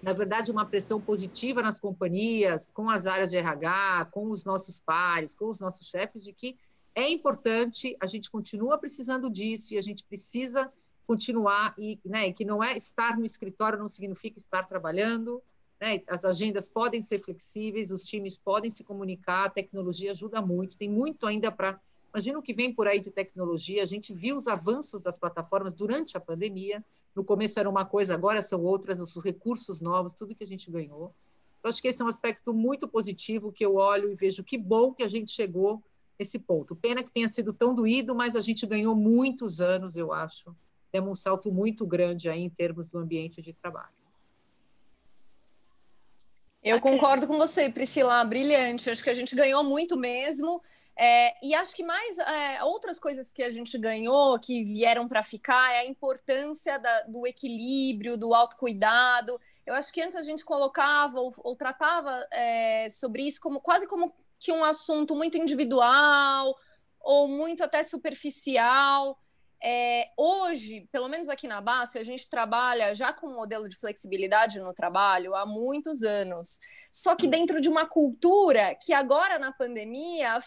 na verdade, uma pressão positiva nas companhias, com as áreas de RH, com os nossos pares, com os nossos chefes, de que é importante, a gente continua precisando disso e a gente precisa continuar, e que não é estar no escritório, não significa estar trabalhando, né? As agendas podem ser flexíveis, os times podem se comunicar, a tecnologia ajuda muito, tem muito ainda para... Imagina o que vem por aí de tecnologia, a gente viu os avanços das plataformas durante a pandemia, no começo era uma coisa, agora são outras, os recursos novos, tudo que a gente ganhou. Eu acho que esse é um aspecto muito positivo que eu olho e vejo que bom que a gente chegou nesse ponto. Pena que tenha sido tão doído, mas a gente ganhou muitos anos, eu acho. Demos um salto muito grande aí em termos do ambiente de trabalho. Eu concordo com você, Priscila, brilhante. Acho que a gente ganhou muito mesmo. E acho que mais outras coisas que a gente ganhou, que vieram para ficar, é a importância do equilíbrio, do autocuidado. Eu acho que antes a gente colocava ou tratava sobre isso quase como que um assunto muito individual ou muito até superficial. Hoje, pelo menos aqui na BASF, a gente trabalha já com um modelo de flexibilidade no trabalho há muitos anos. Só que dentro de uma cultura que agora na pandemia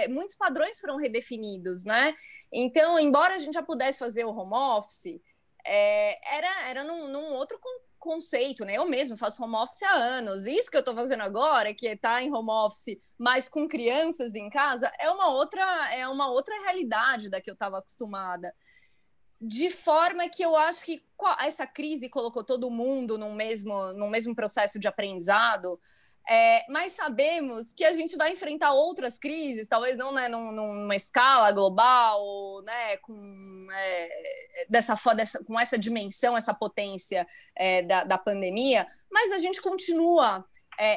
muitos padrões foram redefinidos, né? Então, embora a gente já pudesse fazer o home office, era num outro conceito, né? Eu mesmo faço home office há anos. Isso que eu estou fazendo agora, que está em home office, mas com crianças em casa, é uma outra realidade da que eu estava acostumada. De forma que eu acho que essa crise colocou todo mundo num mesmo processo de aprendizado, mas sabemos que a gente vai enfrentar outras crises, talvez não, né, numa escala global, né, com essa dimensão, essa potência da pandemia, mas a gente continua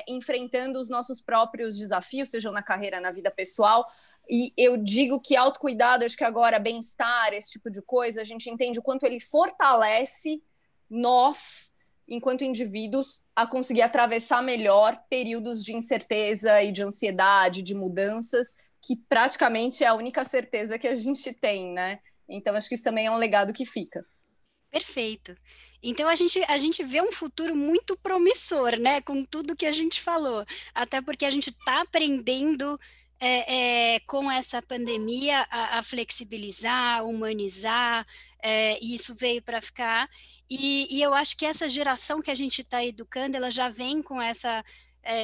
enfrentando os nossos próprios desafios, sejam na carreira, na vida pessoal. E eu digo que autocuidado, acho que agora bem-estar, esse tipo de coisa, a gente entende o quanto ele fortalece nós, enquanto indivíduos, a conseguir atravessar melhor períodos de incerteza e de ansiedade, de mudanças, que praticamente é a única certeza que a gente tem, né? Então, acho que isso também é um legado que fica. Perfeito. Então, a gente vê um futuro muito promissor, né? Com tudo que a gente falou. Até porque a gente está aprendendo com essa pandemia a flexibilizar, a humanizar, e isso veio para ficar. E eu acho que essa geração que a gente está educando, ela já vem com essa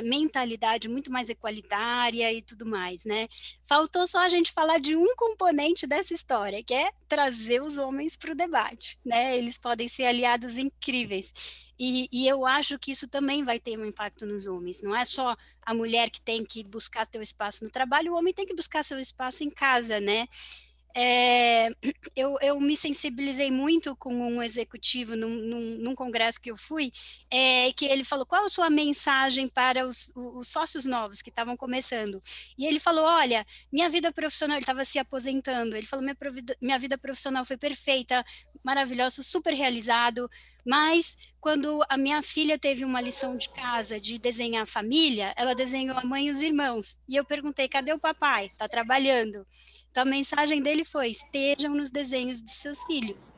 mentalidade muito mais equalitária e tudo mais, né? Faltou só a gente falar de um componente dessa história, que é trazer os homens para o debate, né? Eles podem ser aliados incríveis. E eu acho que isso também vai ter um impacto nos homens. Não é só a mulher que tem que buscar seu espaço no trabalho, o homem tem que buscar seu espaço em casa, né? Eu me sensibilizei muito com um executivo num congresso que eu fui, que ele falou, qual a sua mensagem para os sócios novos que estavam começando? E ele falou, olha, minha vida profissional, ele estava se aposentando, ele falou, minha vida profissional foi perfeita, maravilhosa, super realizado, mas quando a minha filha teve uma lição de casa de desenhar a família, ela desenhou a mãe e os irmãos, e eu perguntei, cadê o papai? Está trabalhando. Então, a mensagem dele foi, estejam nos desenhos de seus filhos.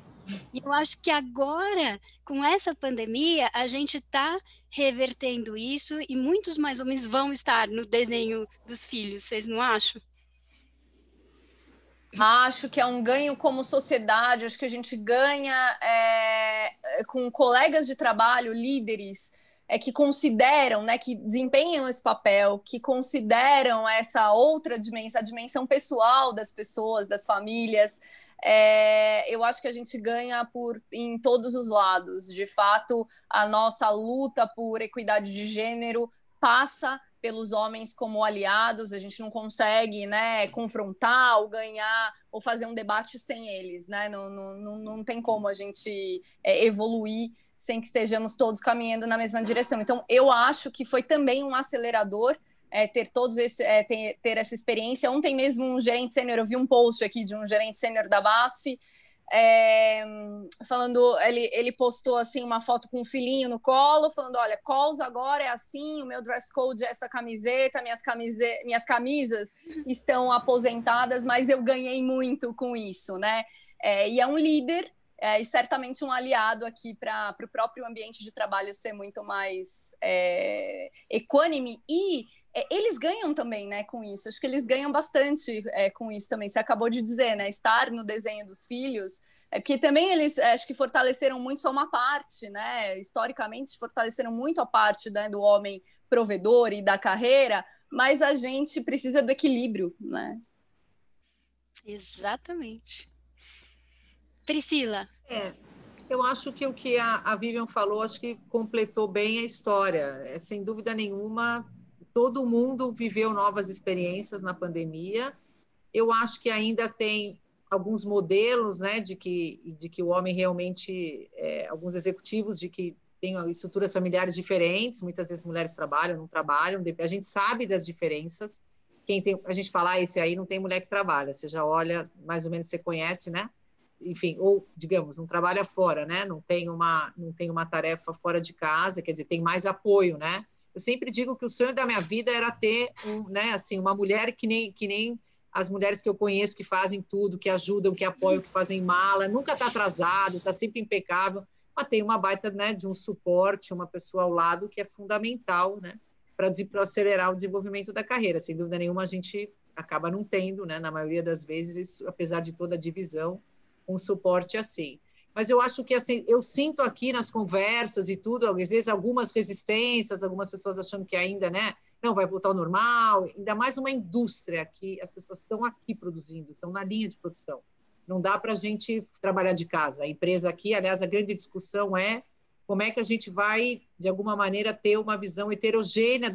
E eu acho que agora, com essa pandemia, a gente está revertendo isso e muitos mais homens vão estar no desenho dos filhos, vocês não acham? Acho que é um ganho como sociedade, acho que a gente ganha com colegas de trabalho, líderes, que consideram, né, que desempenham esse papel, que consideram essa outra dimensão, a dimensão pessoal das pessoas, das famílias. Eu acho que a gente ganha em todos os lados. De fato, a nossa luta por equidade de gênero passa pelos homens como aliados, a gente não consegue, né, confrontar ou ganhar ou fazer um debate sem eles, né? Não tem como a gente evoluir sem que estejamos todos caminhando na mesma direção. Então, eu acho que foi também um acelerador ter essa experiência. Ontem mesmo um gerente sênior, eu vi um post aqui de um gerente sênior da BASF, falando, ele postou assim uma foto com um filhinho no colo, falando, olha, calls agora é assim, o meu dress code é essa camiseta, minhas camisas estão aposentadas, mas eu ganhei muito com isso, né? E é um líder e certamente um aliado aqui para o próprio ambiente de trabalho ser muito mais equânime e eles ganham também, né, com isso. Acho que eles ganham bastante com isso também. Você acabou de dizer, né, estar no desenho dos filhos É porque também eles, acho que fortaleceram muito só uma parte, né? Historicamente, fortaleceram muito a parte, né, do homem provedor e da carreira, mas a gente precisa do equilíbrio, né? Exatamente. Priscila. Eu acho que o que a Vivian falou, acho que completou bem a história. Sem dúvida nenhuma, todo mundo viveu novas experiências na pandemia. Eu acho que ainda tem alguns modelos, né, de que o homem realmente, alguns executivos de que têm estruturas familiares diferentes, muitas vezes mulheres trabalham, não trabalham, a gente sabe das diferenças. A gente fala, esse aí não tem mulher que trabalha, você já olha, mais ou menos você conhece, né? Enfim, ou, digamos, não trabalha fora, né? Não tem uma tarefa fora de casa, quer dizer, tem mais apoio, né? Eu sempre digo que o sonho da minha vida era ter né, assim, uma mulher que nem as mulheres que eu conheço que fazem tudo, que ajudam, que apoiam, que fazem mala, nunca está atrasado, está sempre impecável, mas tem uma baita, né, de um suporte, uma pessoa ao lado que é fundamental, né, para acelerar o desenvolvimento da carreira. Sem dúvida nenhuma, a gente acaba não tendo, né, na maioria das vezes, isso, apesar de toda a divisão, um suporte assim. Mas eu acho que, assim, eu sinto aqui nas conversas e tudo, às vezes algumas resistências, algumas pessoas achando que ainda, né, não vai voltar ao normal, ainda mais uma indústria que as pessoas estão aqui produzindo, estão na linha de produção. Não dá para a gente trabalhar de casa. A empresa aqui, aliás, a grande discussão é como é que a gente vai, de alguma maneira, ter uma visão heterogênea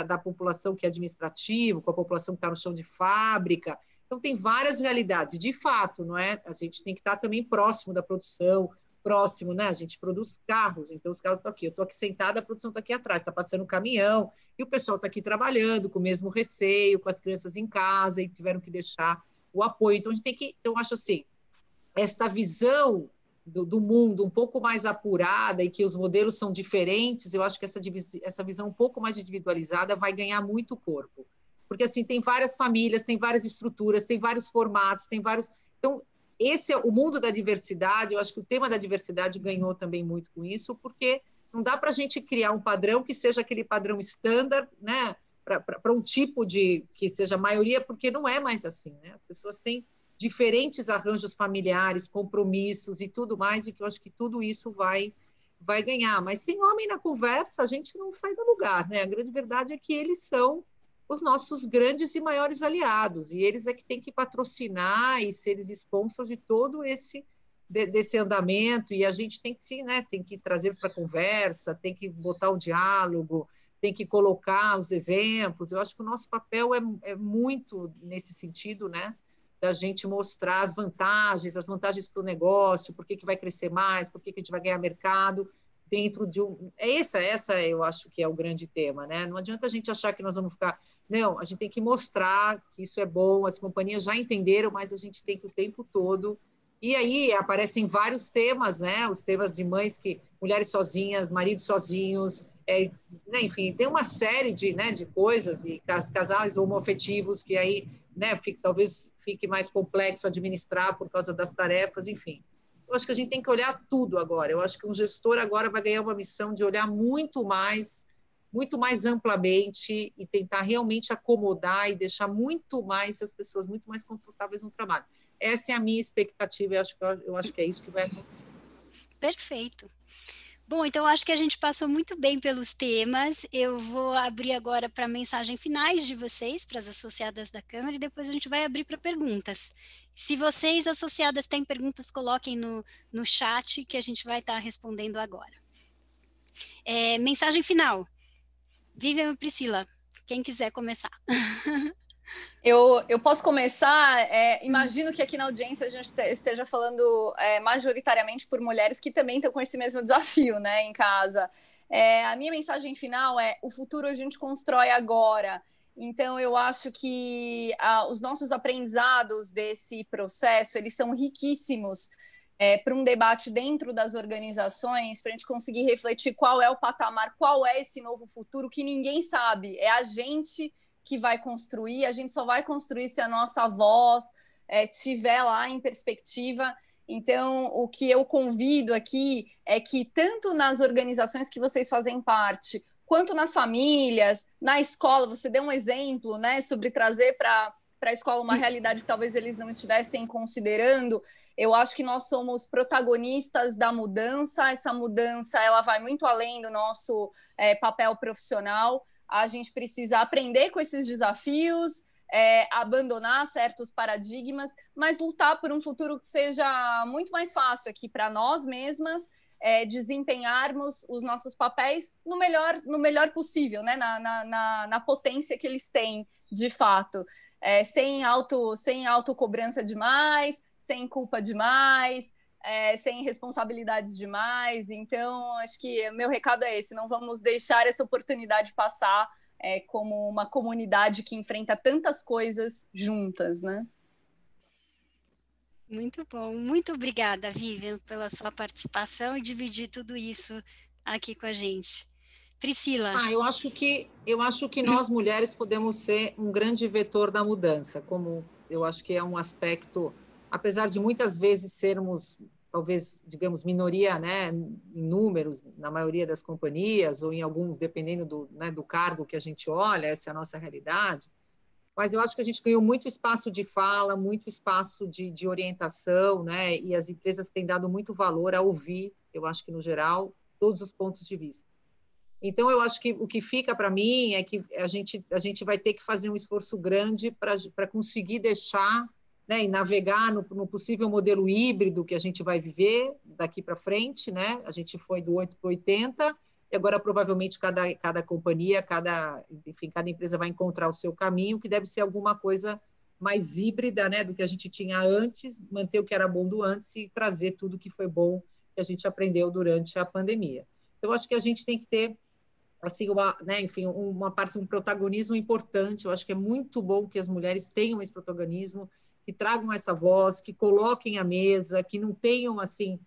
da população que é administrativa, com a população que está no chão de fábrica. Então, tem várias realidades. E, de fato, não é? A gente tem que estar também próximo da produção, próximo, né? A gente produz carros, então os carros estão aqui. Eu estou aqui sentada, a produção está aqui atrás, está passando um caminhão, e o pessoal está aqui trabalhando com o mesmo receio, com as crianças em casa, e tiveram que deixar o apoio. Então, a gente tem que... Então, eu acho assim, esta visão do mundo um pouco mais apurada e que os modelos são diferentes, eu acho que essa visão um pouco mais individualizada vai ganhar muito corpo. Porque, assim, tem várias famílias, tem várias estruturas, tem vários formatos, tem vários... Então, esse é o mundo da diversidade. Eu acho que o tema da diversidade ganhou também muito com isso, porque não dá para a gente criar um padrão que seja aquele padrão estándar, né, para um tipo de... que seja a maioria, porque não é mais assim, né? As pessoas têm diferentes arranjos familiares, compromissos e tudo mais, e que eu acho que tudo isso vai ganhar. Mas sem homem na conversa, a gente não sai do lugar, né? A grande verdade é que eles são os nossos grandes e maiores aliados, e eles é que têm que patrocinar e ser eles sponsors de todo desse andamento, e a gente tem que, né, tem que trazê-los para a conversa, tem que botar o diálogo, tem que colocar os exemplos. Eu acho que o nosso papel é muito nesse sentido, né, da gente mostrar as vantagens para o negócio, por que vai crescer mais, por que a gente vai ganhar mercado dentro de um... Essa eu acho que é o grande tema, né? Não adianta a gente achar que nós vamos ficar... Não, a gente tem que mostrar que isso é bom, as companhias já entenderam, mas a gente tem que o tempo todo... E aí aparecem vários temas, né? Os temas de mulheres sozinhas, maridos sozinhos, né? Enfim, tem uma série de coisas, e casais homoafetivos que aí, né, talvez fique mais complexo administrar por causa das tarefas, enfim. Eu acho que a gente tem que olhar tudo agora. Eu acho que um gestor agora vai ganhar uma missão de olhar muito mais amplamente e tentar realmente acomodar e deixar muito mais as pessoas muito mais confortáveis no trabalho. Essa é a minha expectativa, eu acho que é isso que vai acontecer. Perfeito. Bom, então acho que a gente passou muito bem pelos temas. Eu vou abrir agora para mensagens finais de vocês, para as associadas da Câmara, e depois a gente vai abrir para perguntas. Se vocês, associadas, têm perguntas, coloquem no chat que a gente vai estar respondendo agora. Mensagem final. Vivian e Priscila, quem quiser começar. Eu posso começar, imagino que aqui na audiência a gente esteja falando majoritariamente por mulheres que também estão com esse mesmo desafio, né, em casa. A minha mensagem final é: o futuro a gente constrói agora. Então, eu acho que os nossos aprendizados desse processo, eles são riquíssimos para um debate dentro das organizações, para a gente conseguir refletir qual é o patamar, qual é esse novo futuro que ninguém sabe. É a gente que vai construir, a gente só vai construir se a nossa voz estiver lá em perspectiva. Então, o que eu convido aqui é que tanto nas organizações que vocês fazem parte, quanto nas famílias, na escola, você deu um exemplo, né, sobre trazer para a escola uma realidade que talvez eles não estivessem considerando. Eu acho que nós somos protagonistas da mudança. Essa mudança ela vai muito além do nosso papel profissional. A gente precisa aprender com esses desafios, abandonar certos paradigmas, mas lutar por um futuro que seja muito mais fácil aqui para nós mesmas, desempenharmos os nossos papéis no melhor possível, né? na potência que eles têm, de fato. Sem autocobrança demais, sem culpa demais, sem responsabilidades demais. Então, acho que meu recado é esse: não vamos deixar essa oportunidade passar como uma comunidade que enfrenta tantas coisas juntas, né? Muito bom. Muito obrigada, Vivian, pela sua participação e dividir tudo isso aqui com a gente. Priscila. Eu acho que nós mulheres podemos ser um grande vetor da mudança, como eu acho que é um aspecto, apesar de muitas vezes sermos, talvez, digamos, minoria, né, em números, na maioria das companhias, ou em algum, dependendo do cargo que a gente olha, essa é a nossa realidade, mas eu acho que a gente ganhou muito espaço de fala, muito espaço de orientação, né, e as empresas têm dado muito valor a ouvir, eu acho que, no geral, todos os pontos de vista. Então, eu acho que o que fica para mim é que a gente vai ter que fazer um esforço grande para conseguir deixar, né, e navegar no possível modelo híbrido que a gente vai viver daqui para frente, né? A gente foi do 8 para 80, e agora provavelmente cada companhia, cada empresa vai encontrar o seu caminho, que deve ser alguma coisa mais híbrida, né, do que a gente tinha antes, manter o que era bom do antes e trazer tudo que foi bom que a gente aprendeu durante a pandemia. Então, acho que a gente tem que ter assim, um protagonismo importante. Eu acho que é muito bom que as mulheres tenham esse protagonismo, que tragam essa voz, que coloquem à mesa, que não tenham, assim,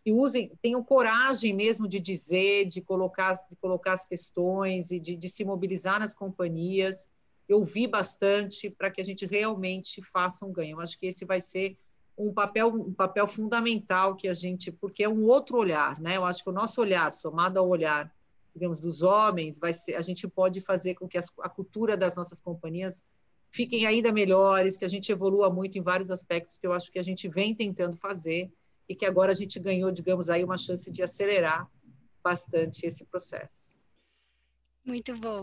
que usem, tenham coragem mesmo de dizer, de colocar as questões e de se mobilizar nas companhias. Eu vi bastante para que a gente realmente faça um ganho. Eu acho que esse vai ser um papel fundamental que a gente, porque é um outro olhar, né? Eu acho que o nosso olhar, somado ao olhar, digamos, dos homens, a gente pode fazer com que a cultura das nossas companhias fiquem ainda melhores, que a gente evolua muito em vários aspectos que eu acho que a gente vem tentando fazer e que agora a gente ganhou, digamos, aí uma chance de acelerar bastante esse processo. Muito bom.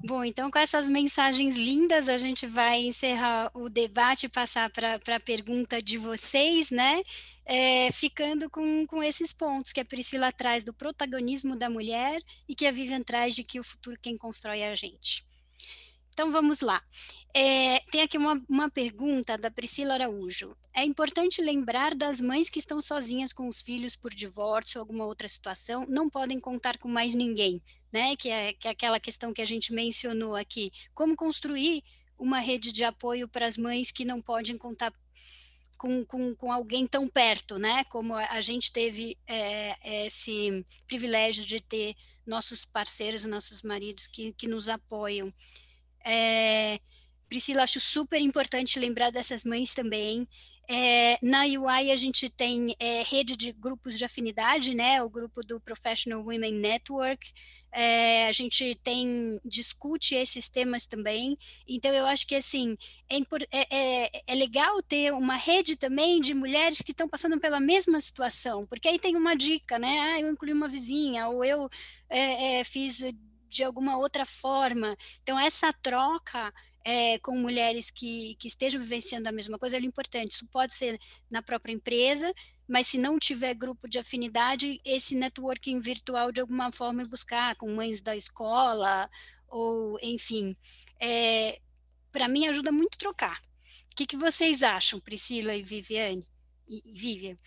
Bom, então com essas mensagens lindas, a gente vai encerrar o debate e passar para a pergunta de vocês, né? Ficando com esses pontos que a Priscila traz do protagonismo da mulher e que a Vivian traz de que o futuro quem constrói é a gente. Então vamos lá. Tem aqui uma pergunta da Priscila Araújo. É importante lembrar das mães que estão sozinhas com os filhos por divórcio ou alguma outra situação, não podem contar com mais ninguém, né? Que é aquela questão que a gente mencionou aqui. Como construir uma rede de apoio para as mães que não podem contar com alguém tão perto, né? Como a gente teve esse privilégio de ter nossos parceiros, nossos maridos que nos apoiam. Priscila, acho super importante lembrar dessas mães também. Na UI a gente tem rede de grupos de afinidade, né? O grupo do Professional Women Network. A gente discute esses temas também. Então eu acho que assim é legal ter uma rede também de mulheres que estão passando pela mesma situação, porque aí tem uma dica, né? Eu incluí uma vizinha, ou eu fiz de alguma outra forma. Então, essa troca com mulheres que estejam vivenciando a mesma coisa é importante. Isso pode ser na própria empresa, mas se não tiver grupo de afinidade, esse networking virtual, de alguma forma, buscar com mães da escola, ou, enfim, para mim ajuda muito trocar. O que vocês acham, Priscila e Viviane? Vivian?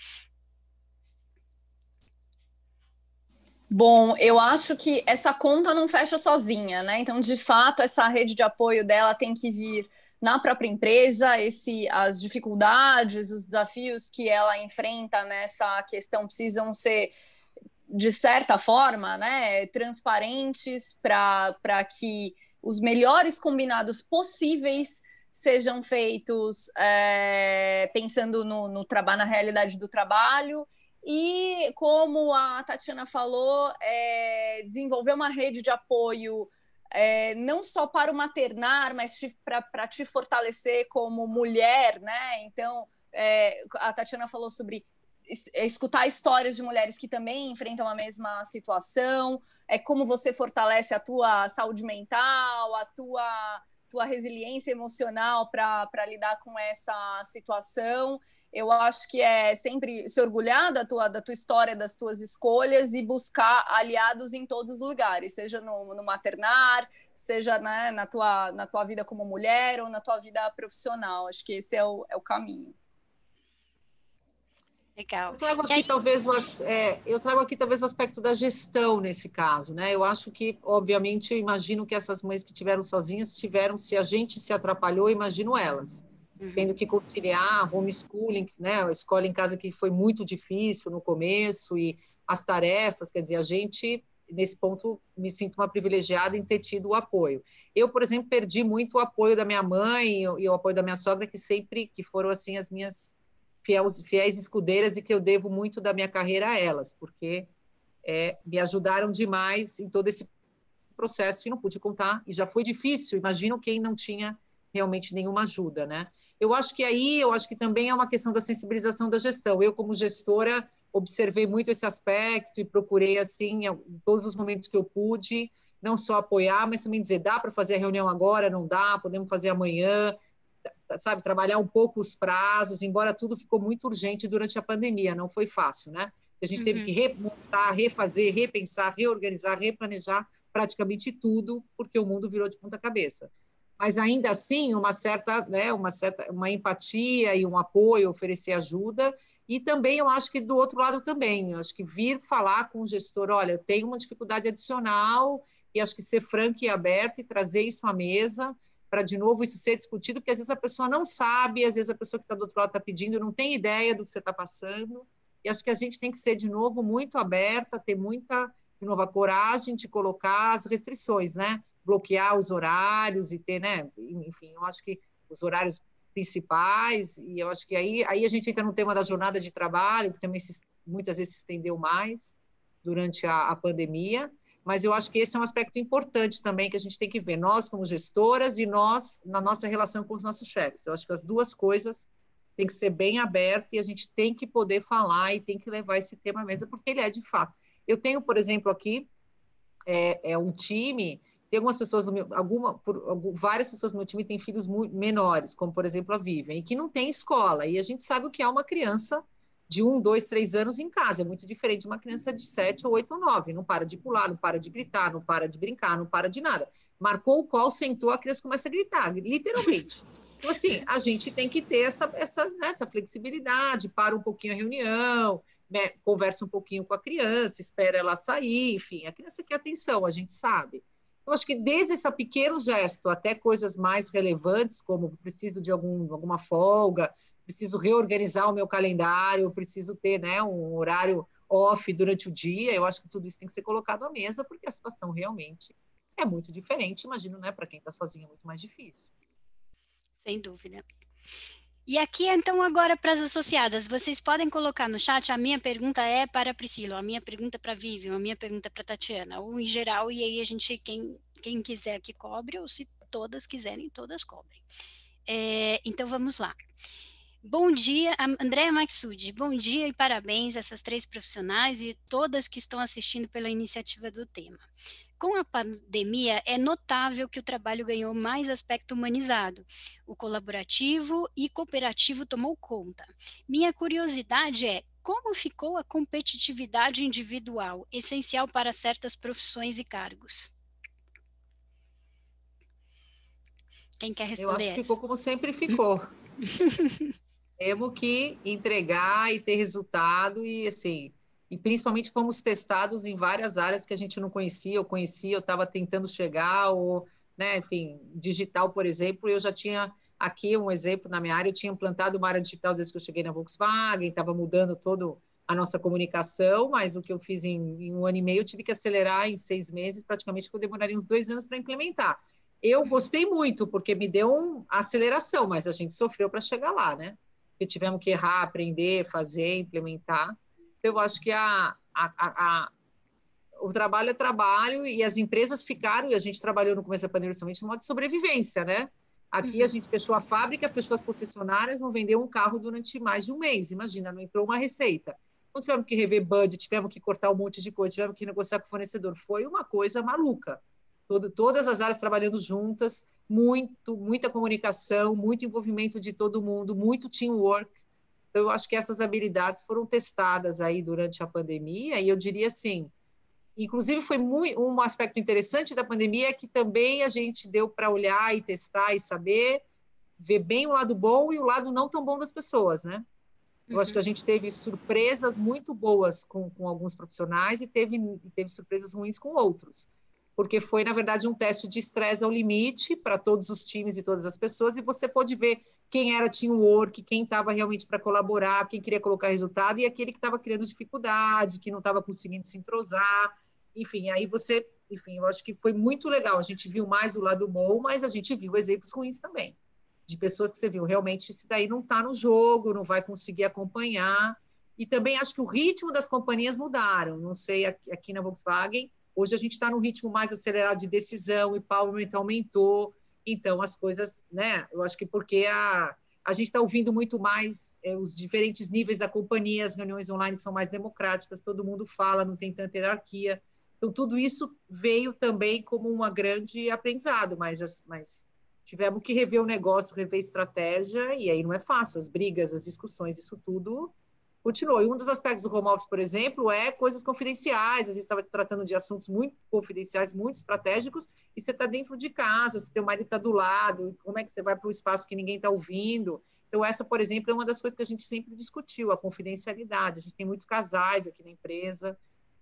Bom, eu acho que essa conta não fecha sozinha, né? Então, de fato, essa rede de apoio dela tem que vir na própria empresa, as dificuldades, os desafios que ela enfrenta nessa questão precisam ser, de certa forma, né, transparentes para que os melhores combinados possíveis sejam feitos pensando no trabalho, na realidade do trabalho. E, como a Tatiana falou, desenvolver uma rede de apoio não só para o maternar, mas para te fortalecer como mulher, né? Então, a Tatiana falou sobre escutar histórias de mulheres que também enfrentam a mesma situação, como você fortalece a tua saúde mental, a tua resiliência emocional para lidar com essa situação. Eu acho que é sempre se orgulhar da tua história, das tuas escolhas e buscar aliados em todos os lugares, seja no maternar, seja, né, na tua vida como mulher ou na tua vida profissional. Acho que esse é o caminho. Legal. Eu trago aqui talvez o aspecto da gestão nesse caso, né? Eu acho que, obviamente, eu imagino que essas mães que tiveram sozinhas se a gente se atrapalhou, imagino elas. Tendo que conciliar homeschooling, né? A escola em casa que foi muito difícil no começo e as tarefas, quer dizer, a gente, nesse ponto, me sinto uma privilegiada em ter tido o apoio. Eu, por exemplo, perdi muito o apoio da minha mãe e o apoio da minha sogra, que foram, assim, as minhas fiéis escudeiras e que eu devo muito da minha carreira a elas, porque me ajudaram demais em todo esse processo e não pude contar, e já foi difícil, imagino quem não tinha realmente nenhuma ajuda, né? Eu acho que também é uma questão da sensibilização da gestão. Eu, como gestora, observei muito esse aspecto e procurei, assim, em todos os momentos que eu pude, não só apoiar, mas também dizer, dá para fazer a reunião agora, não dá, podemos fazer amanhã, sabe, trabalhar um pouco os prazos, embora tudo ficou muito urgente durante a pandemia, não foi fácil, né? A gente teve que remontar, refazer, repensar, reorganizar, replanejar praticamente tudo, porque o mundo virou de ponta cabeça. Mas ainda assim, uma empatia e um apoio, oferecer ajuda, e também eu acho que do outro lado também, eu acho que vir falar com o gestor, olha, eu tenho uma dificuldade adicional, e acho que ser franco e aberto e trazer isso à mesa, para, de novo, isso ser discutido, porque às vezes a pessoa não sabe, às vezes a pessoa que está do outro lado está pedindo, não tem ideia do que você está passando, e acho que a gente tem que ser, de novo, muito aberta, ter muita, de novo, a coragem de colocar as restrições, né? Bloquear os horários e ter, né? Enfim, eu acho que os horários principais, e eu acho que aí a gente entra no tema da jornada de trabalho, que também muitas vezes se estendeu mais durante a pandemia, mas eu acho que esse é um aspecto importante também que a gente tem que ver, nós como gestoras e nós na nossa relação com os nossos chefes. Eu acho que as duas coisas têm que ser bem abertas e a gente tem que poder falar e tem que levar esse tema à mesa, porque ele é de fato. Eu tenho, por exemplo, aqui, um time, tem algumas pessoas, várias pessoas no meu time têm filhos menores, como, por exemplo, a Vivian, e que não tem escola, e a gente sabe o que é uma criança de 1, 2, 3 anos em casa, é muito diferente de uma criança de 7, 8 ou 9, não para de pular, não para de gritar, não para de brincar, não para de nada. Marcou o call, sentou, a criança começa a gritar, literalmente. Então, assim, a gente tem que ter essa flexibilidade, para um pouquinho a reunião, né, conversa um pouquinho com a criança, espera ela sair, enfim, a criança quer atenção, a gente sabe. Eu acho que desde esse pequeno gesto até coisas mais relevantes, como preciso de alguma folga, preciso reorganizar o meu calendário, preciso ter, né, um horário off durante o dia, eu acho que tudo isso tem que ser colocado à mesa, porque a situação realmente é muito diferente, imagino, né, para quem está sozinho é muito mais difícil. Sem dúvida. E aqui, então, agora para as associadas, vocês podem colocar no chat, a minha pergunta é para a Priscila, a minha pergunta é para a Vivian, a minha pergunta é para a Tatiana, ou em geral, e aí a gente, quem quiser que cobre, ou se todas quiserem, todas cobrem. Então, vamos lá. Bom dia, Andréa Maxud, bom dia e parabéns a essas 3 profissionais e todas que estão assistindo pela iniciativa do tema. Com a pandemia, é notável que o trabalho ganhou mais aspecto humanizado. O colaborativo e cooperativo tomou conta. Minha curiosidade é, como ficou a competitividade individual, essencial para certas profissões e cargos? Quem quer responder? Eu acho que ficou como sempre ficou. Temos que entregar e ter resultado e, assim, e principalmente fomos testados em várias áreas que a gente não conhecia, eu estava tentando chegar, ou, né, enfim, digital, por exemplo, eu já tinha aqui um exemplo na minha área, eu tinha implantado uma área digital desde que eu cheguei na Volkswagen, estava mudando toda a nossa comunicação, mas o que eu fiz em 1 ano e meio, eu tive que acelerar em 6 meses, praticamente que eu demoraria uns 2 anos para implementar. Eu gostei muito, porque me deu uma aceleração, mas a gente sofreu para chegar lá, né? Que tivemos que errar, aprender, fazer, implementar. Então, eu acho que o trabalho é trabalho e as empresas ficaram, e a gente trabalhou no começo da pandemia, principalmente, no modo de sobrevivência, né? Aqui a gente fechou a fábrica, fechou as concessionárias, não vendeu um carro durante mais de um mês. Imagina, não entrou uma receita. Então tivemos que rever budget, tivemos que cortar um monte de coisa, tivemos que negociar com o fornecedor. Foi uma coisa maluca. Todas as áreas trabalhando juntas, muita comunicação, muito envolvimento de todo mundo, muito teamwork. Então, eu acho que essas habilidades foram testadas aí durante a pandemia, e eu diria assim, inclusive foi um aspecto interessante da pandemia é que também a gente deu para olhar e testar e saber, ver bem o lado bom e o lado não tão bom das pessoas, né? Eu acho que a gente teve surpresas muito boas com alguns profissionais e teve surpresas ruins com outros, porque foi, na verdade, um teste de estresse ao limite para todos os times e todas as pessoas, e você pode ver quem era teamwork, quem estava realmente para colaborar, quem queria colocar resultado, e aquele que estava criando dificuldade, que não estava conseguindo se entrosar. Enfim, eu acho que foi muito legal. A gente viu mais o lado bom, mas a gente viu exemplos ruins também, de pessoas que você viu, realmente, isso daí não está no jogo, não vai conseguir acompanhar. E também acho que o ritmo das companhias mudaram. Não sei, aqui na Volkswagen, hoje a gente está num ritmo mais acelerado de decisão, e empowerment aumentou. Então, as coisas, né? Eu acho que porque a gente está ouvindo muito mais os diferentes níveis da companhia, as reuniões online são mais democráticas, todo mundo fala, não tem tanta hierarquia. Então, tudo isso veio também como um grande aprendizado, mas tivemos que rever o negócio, rever a estratégia, e aí não é fácil, as brigas, as discussões, isso tudo continuou. E um dos aspectos do home office, por exemplo, é coisas confidenciais, às vezes estava tratando de assuntos muito confidenciais, muito estratégicos, e você está dentro de casa, seu marido está do lado, como é que você vai para um espaço que ninguém está ouvindo? Então, essa, por exemplo, é uma das coisas que a gente sempre discutiu, a confidencialidade. A gente tem muitos casais aqui na empresa,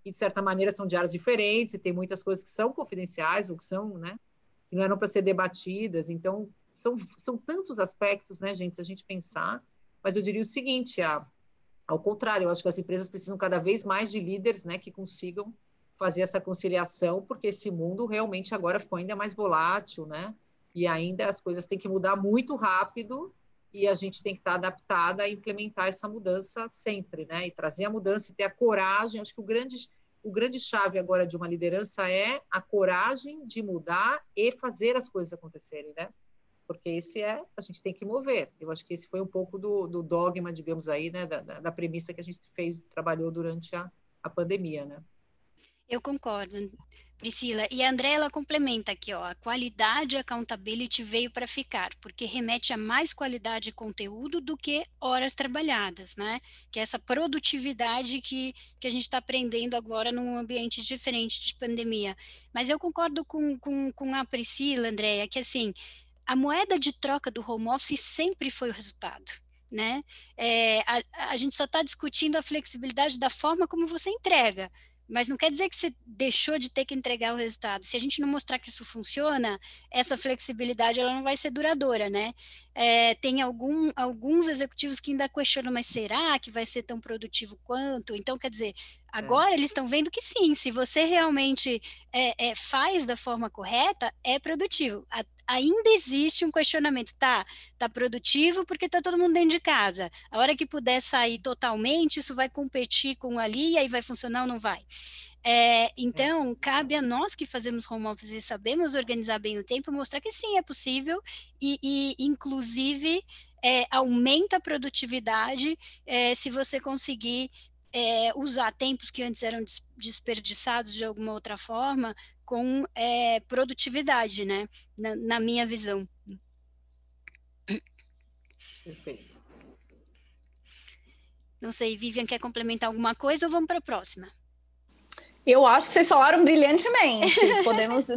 e, de certa maneira, são de áreas diferentes, e tem muitas coisas que são confidenciais, ou que são, né, que não eram para ser debatidas. Então, são tantos aspectos, né, gente, se a gente pensar. Mas eu diria o seguinte, ao contrário, eu acho que as empresas precisam cada vez mais de líderes, né, que consigam fazer essa conciliação, porque esse mundo realmente agora ficou ainda mais volátil, né, e ainda as coisas têm que mudar muito rápido, e a gente tem que estar adaptada a implementar essa mudança sempre, né, e trazer a mudança e ter a coragem. Acho que o grande chave agora de uma liderança é a coragem de mudar e fazer as coisas acontecerem, né? Porque a gente tem que mover. Eu acho que esse foi um pouco do dogma, digamos aí, né? Da premissa que a gente trabalhou durante a pandemia, né? Eu concordo, Priscila. E a André, ela complementa aqui, ó, a qualidade e accountability veio para ficar, porque remete a mais qualidade e conteúdo do que horas trabalhadas, né? Que é essa produtividade que a gente está aprendendo agora num ambiente diferente de pandemia. Mas eu concordo com a Priscila, Andréia, que assim, a moeda de troca do home office sempre foi o resultado. Né? A gente só está discutindo a flexibilidade da forma como você entrega, mas não quer dizer que você deixou de ter que entregar o resultado. Se a gente não mostrar que isso funciona, essa flexibilidade ela não vai ser duradoura, né? Tem alguns executivos que ainda questionam, mas será que vai ser tão produtivo quanto? Então, quer dizer, agora eles estão vendo que sim, se você realmente faz da forma correta, é produtivo. Ainda existe um questionamento, tá produtivo porque tá todo mundo dentro de casa. A hora que puder sair totalmente, isso vai competir com ali e aí vai funcionar ou não vai. Então, cabe a nós que fazemos home office e sabemos organizar bem o tempo, mostrar que sim, é possível e inclusive, aumenta a produtividade se você conseguir usar tempos que antes eram desperdiçados de alguma outra forma com produtividade, né? Na minha visão. Perfeito. Não sei, Vivian, quer complementar alguma coisa ou vamos para a próxima? Eu acho que vocês falaram brilhantemente.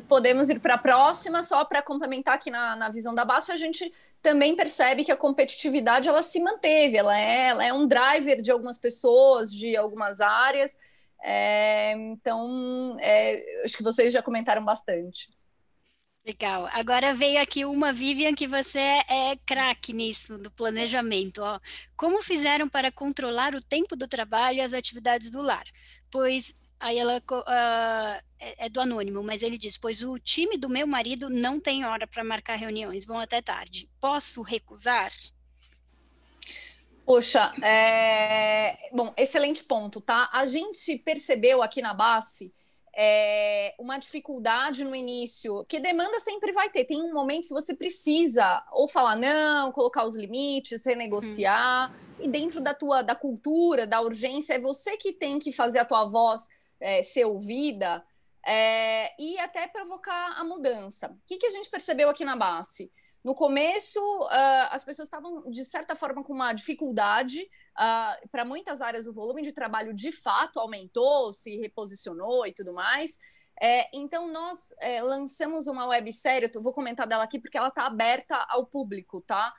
Podemos ir para a próxima, só para complementar aqui na visão da Basf, a gente também percebe que a competitividade ela se manteve, ela é um driver de algumas pessoas, de algumas áreas. Então, acho que vocês já comentaram bastante. Legal. Agora veio aqui uma, Vivian, que você é craque nisso, do planejamento. Ó. Como fizeram para controlar o tempo do trabalho e as atividades do lar? Pois, aí ela é do anônimo, mas ele diz, pois o time do meu marido não tem hora para marcar reuniões, vão até tarde. Posso recusar? Poxa, bom, excelente ponto, tá? A gente percebeu aqui na Basf uma dificuldade no início, que demanda sempre vai ter. Tem um momento que você precisa ou falar não, colocar os limites, renegociar, e dentro da cultura, da urgência, é você que tem que fazer a tua voz ser ouvida, e até provocar a mudança. O que a gente percebeu aqui na BASF? No começo, as pessoas estavam, de certa forma, com uma dificuldade. Para muitas áreas, o volume de trabalho, de fato, aumentou, se reposicionou e tudo mais. Então, nós lançamos uma websérie, eu vou comentar dela aqui, porque ela está aberta ao público, tá?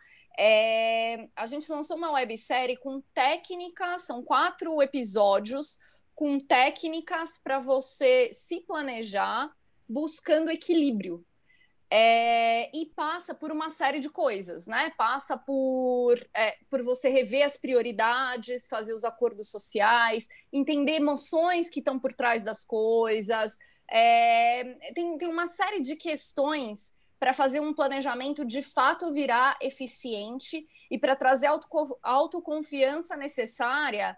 A gente lançou uma websérie com técnicas, são 4 episódios, com técnicas para você se planejar, buscando equilíbrio. E passa por uma série de coisas, né? Passa por você rever as prioridades, fazer os acordos sociais, entender emoções que estão por trás das coisas. Tem uma série de questões para fazer um planejamento de fato virar eficiente e para trazer a autoconfiança necessária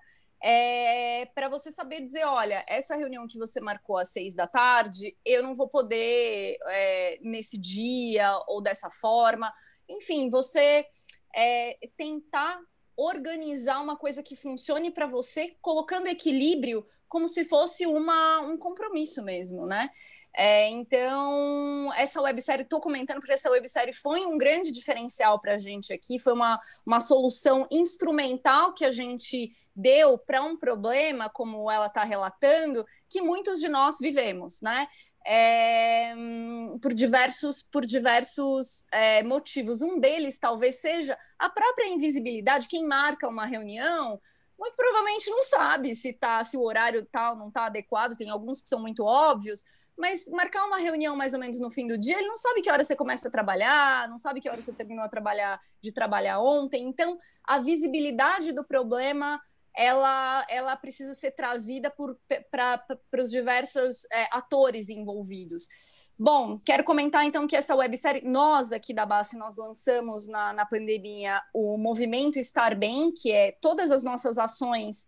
para você saber dizer, olha, essa reunião que você marcou às 6 da tarde, eu não vou poder nesse dia ou dessa forma. Enfim, você tentar organizar uma coisa que funcione para você, colocando equilíbrio como se fosse um compromisso mesmo, né? Então, essa websérie, estou comentando porque essa websérie foi um grande diferencial para a gente aqui, foi uma solução instrumental que a gente deu para um problema, como ela está relatando, que muitos de nós vivemos, né? Por diversos motivos. Um deles talvez seja a própria invisibilidade. Quem marca uma reunião muito provavelmente não sabe se o horário tal não está adequado, tem alguns que são muito óbvios, mas marcar uma reunião mais ou menos no fim do dia, ele não sabe que hora você começa a trabalhar, não sabe que hora você terminou de trabalhar ontem. Então, a visibilidade do problema, ela precisa ser trazida para os diversos atores envolvidos. Bom, quero comentar então que essa websérie, nós aqui da BASF, nós lançamos na pandemia o Movimento Estar Bem, que é todas as nossas ações,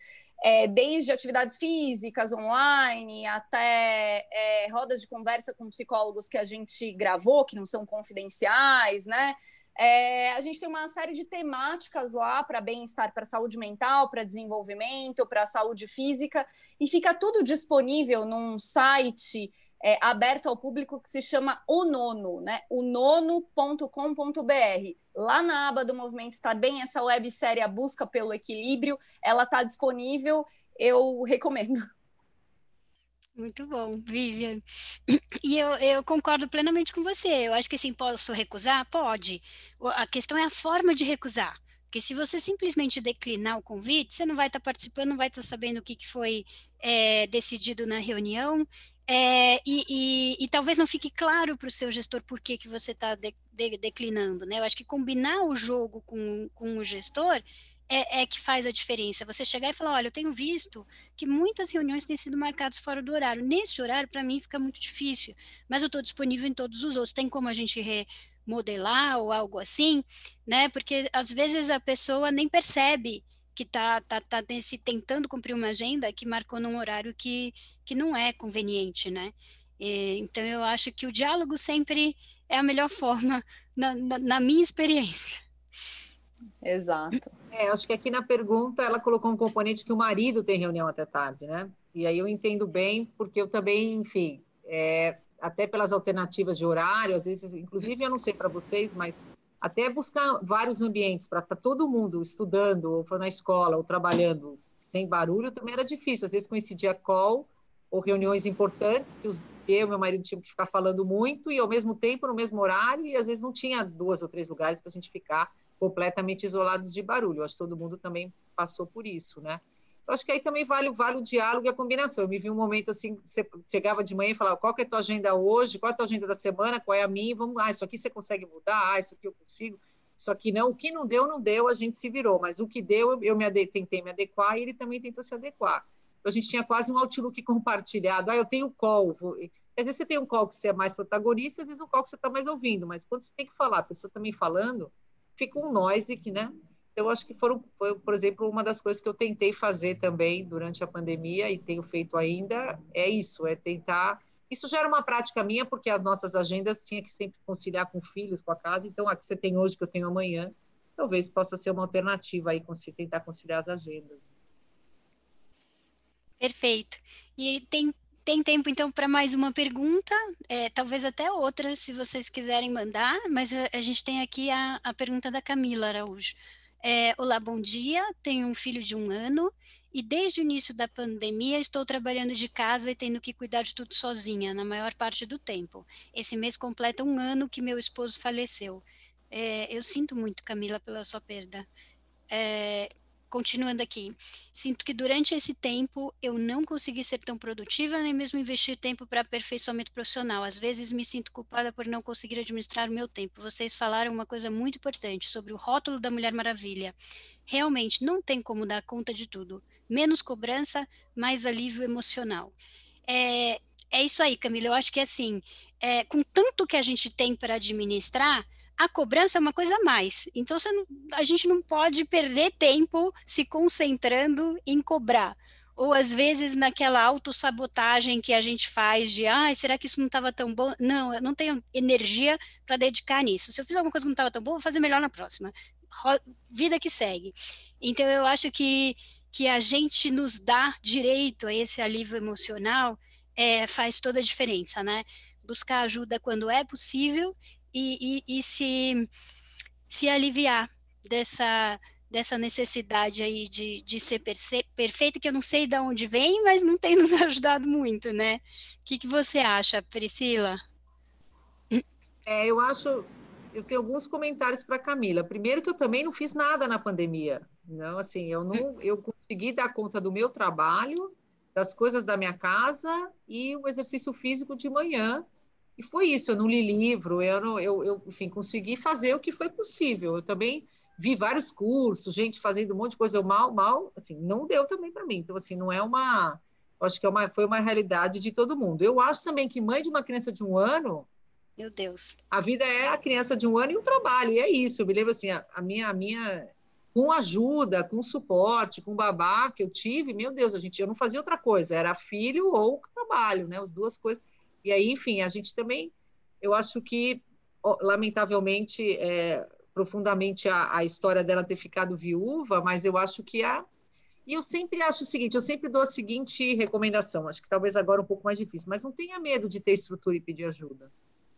desde atividades físicas, online, até rodas de conversa com psicólogos que a gente gravou, que não são confidenciais, né? A gente tem uma série de temáticas lá para bem-estar, para saúde mental, para desenvolvimento, para saúde física, e fica tudo disponível num site aberto ao público que se chama O Nono, né? onono.com.br. Lá na aba do Movimento Estar Bem, essa websérie, A Busca pelo Equilíbrio, ela está disponível, eu recomendo. Muito bom, Vivian. E eu concordo plenamente com você. Eu acho que assim, posso recusar? Pode. A questão é a forma de recusar. Porque se você simplesmente declinar o convite, você não vai estar participando, não vai estar sabendo o que foi decidido na reunião, e talvez não fique claro para o seu gestor por que você está declinando, né? Eu acho que combinar o jogo com o gestor que faz a diferença. Você chegar e falar, olha, eu tenho visto que muitas reuniões têm sido marcadas fora do horário. Nesse horário, para mim, fica muito difícil, mas eu estou disponível em todos os outros. Tem como a gente remodelar ou algo assim, né? Porque às vezes a pessoa nem percebe que está tentando cumprir uma agenda que marcou num horário que não é conveniente, né? Então, eu acho que o diálogo sempre é a melhor forma, na minha experiência. Exato. Acho que aqui na pergunta ela colocou um componente que o marido tem reunião até tarde, né? E aí eu entendo bem, porque eu também, enfim, até pelas alternativas de horário, às vezes, inclusive eu não sei para vocês, mas até buscar vários ambientes para estar todo mundo estudando, ou na escola, ou trabalhando sem barulho, também era difícil. Às vezes coincidia call ou reuniões importantes, que eu e meu marido tinham que ficar falando muito, e ao mesmo tempo, no mesmo horário, e às vezes não tinha 2 ou 3 lugares para a gente ficar completamente isolados de barulho. Eu acho que todo mundo também passou por isso, né? Eu acho que aí também vale o diálogo e a combinação. Eu me vi um momento assim, você chegava de manhã e falava, qual que é a tua agenda hoje, qual é a tua agenda da semana, qual é a minha, vamos lá, isso aqui você consegue mudar, isso aqui eu consigo, isso aqui não. O que não deu, a gente se virou, mas o que deu, eu tentei me adequar e ele também tentou se adequar. Então, a gente tinha quase um Outlook compartilhado. Eu tenho call, às vezes você tem um call que você é mais protagonista, às vezes um call que você está mais ouvindo, mas quando você tem que falar, a pessoa também falando, fica um noise que, né? Eu acho que foi, por exemplo, uma das coisas que eu tentei fazer também durante a pandemia e tenho feito ainda, é isso, é tentar... Isso já era uma prática minha, porque as nossas agendas tinha que sempre conciliar com filhos, com a casa, então a que você tem hoje, que eu tenho amanhã, talvez possa ser uma alternativa aí, tentar conciliar as agendas. Perfeito. E tem tempo, então, para mais uma pergunta, talvez até outra, se vocês quiserem mandar, mas a gente tem aqui a pergunta da Camila Araújo. Olá, bom dia, tenho um filho de 1 ano e desde o início da pandemia estou trabalhando de casa e tendo que cuidar de tudo sozinha, na maior parte do tempo. Esse mês completa 1 ano que meu esposo faleceu. Eu sinto muito, Camila, pela sua perda. Continuando aqui, sinto que durante esse tempo eu não consegui ser tão produtiva nem mesmo investir tempo para aperfeiçoamento profissional. Às vezes me sinto culpada por não conseguir administrar o meu tempo. Vocês falaram uma coisa muito importante sobre o rótulo da Mulher Maravilha. Realmente não tem como dar conta de tudo. Menos cobrança, mais alívio emocional. É isso aí, Camila. Eu acho que assim, com tanto que a gente tem para administrar, a cobrança é uma coisa a mais. Então, a gente não pode perder tempo se concentrando em cobrar. Ou, às vezes, naquela autossabotagem que a gente faz de, será que isso não estava tão bom? Não, eu não tenho energia para dedicar nisso. Se eu fizer alguma coisa que não estava tão boa, vou fazer melhor na próxima. Vida que segue. Então, eu acho que a gente nos dá direito a esse alívio emocional faz toda a diferença, né? Buscar ajuda quando é possível e se aliviar dessa necessidade aí de ser perfeita, que eu não sei de onde vem, mas não tem nos ajudado muito, né? O que você acha, Priscila? Eu tenho alguns comentários para a Camila. Primeiro que eu também não fiz nada na pandemia. Não, assim, eu consegui dar conta do meu trabalho, das coisas da minha casa e o exercício físico de manhã. E foi isso, eu não li livro, enfim, consegui fazer o que foi possível. Eu também vi vários cursos, gente fazendo um monte de coisa, eu mal, assim, não deu também para mim. Então, assim, não é uma... Acho que foi uma realidade de todo mundo. Eu acho também que mãe de uma criança de 1 ano... Meu Deus. A vida é a criança de 1 ano e um trabalho, e é isso. Eu me lembro, assim, a minha com ajuda, com suporte, com babá que eu tive, meu Deus, eu não fazia outra coisa, era filho ou trabalho, né? As duas coisas. E aí, enfim, a gente também, eu acho que, lamentavelmente, profundamente a história dela ter ficado viúva, mas eu acho que E eu sempre acho o seguinte, eu sempre dou a seguinte recomendação, acho que talvez agora um pouco mais difícil, mas não tenha medo de ter estrutura e pedir ajuda.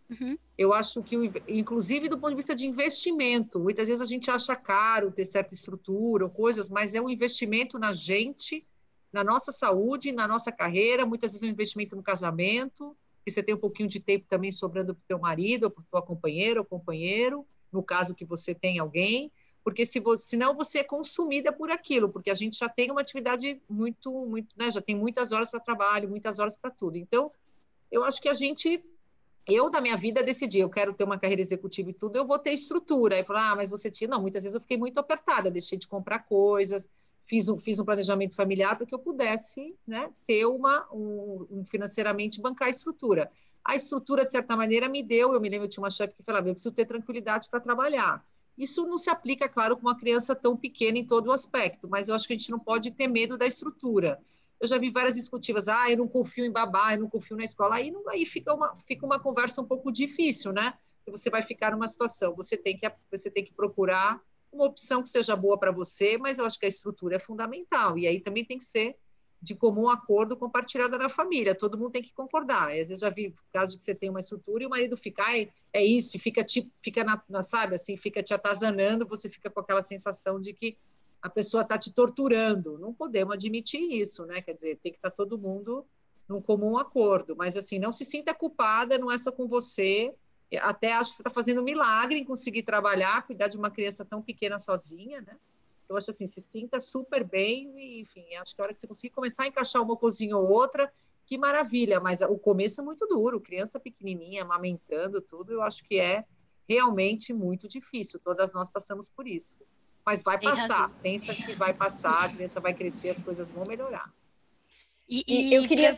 Uhum. Eu acho que, inclusive do ponto de vista de investimento, muitas vezes a gente acha caro ter certa estrutura ou coisas, mas é um investimento na gente, na nossa saúde, na nossa carreira, muitas vezes é um investimento no casamento, que você tem um pouquinho de tempo também sobrando para o teu marido, ou para tua companheira ou companheiro, no caso que você tem alguém, porque senão você é consumida por aquilo, porque a gente já tem uma atividade muito, né, já tem muitas horas para trabalho, muitas horas para tudo. Então, eu acho que eu, da minha vida, decidi, eu quero ter uma carreira executiva e tudo, eu vou ter estrutura. Aí falar, mas você tinha... Não, muitas vezes eu fiquei muito apertada, deixei de comprar coisas, fiz um planejamento familiar para que eu pudesse, né, ter financeiramente bancar a estrutura. A estrutura, de certa maneira, me deu, eu me lembro, eu tinha uma chefe que falava, eu preciso ter tranquilidade para trabalhar. Isso não se aplica, claro, com uma criança tão pequena em todo o aspecto, mas eu acho que a gente não pode ter medo da estrutura. Eu já vi várias discutivas, eu não confio em babá, eu não confio na escola, aí fica uma conversa um pouco difícil, né? Você vai ficar numa situação, você tem que procurar uma opção que seja boa para você, mas eu acho que a estrutura é fundamental, e aí também tem que ser de comum acordo compartilhada na família, todo mundo tem que concordar. Às vezes já vi caso de que você tem uma estrutura e o marido fica, é isso, fica sabe, assim, fica te atazanando, você fica com aquela sensação de que a pessoa está te torturando. Não podemos admitir isso, né? Quer dizer, tem que estar todo mundo num comum acordo. Mas, assim, não se sinta culpada, não é só com você. Até acho que você está fazendo um milagre em conseguir trabalhar, cuidar de uma criança tão pequena sozinha, né? Eu acho assim, se sinta super bem e, enfim, acho que a hora que você conseguir começar a encaixar uma coisinha ou outra, que maravilha. Mas o começo é muito duro. Criança pequenininha, amamentando tudo, eu acho que é realmente muito difícil. Todas nós passamos por isso. Mas vai passar, pensa que vai passar, a criança vai crescer, as coisas vão melhorar. E eu queria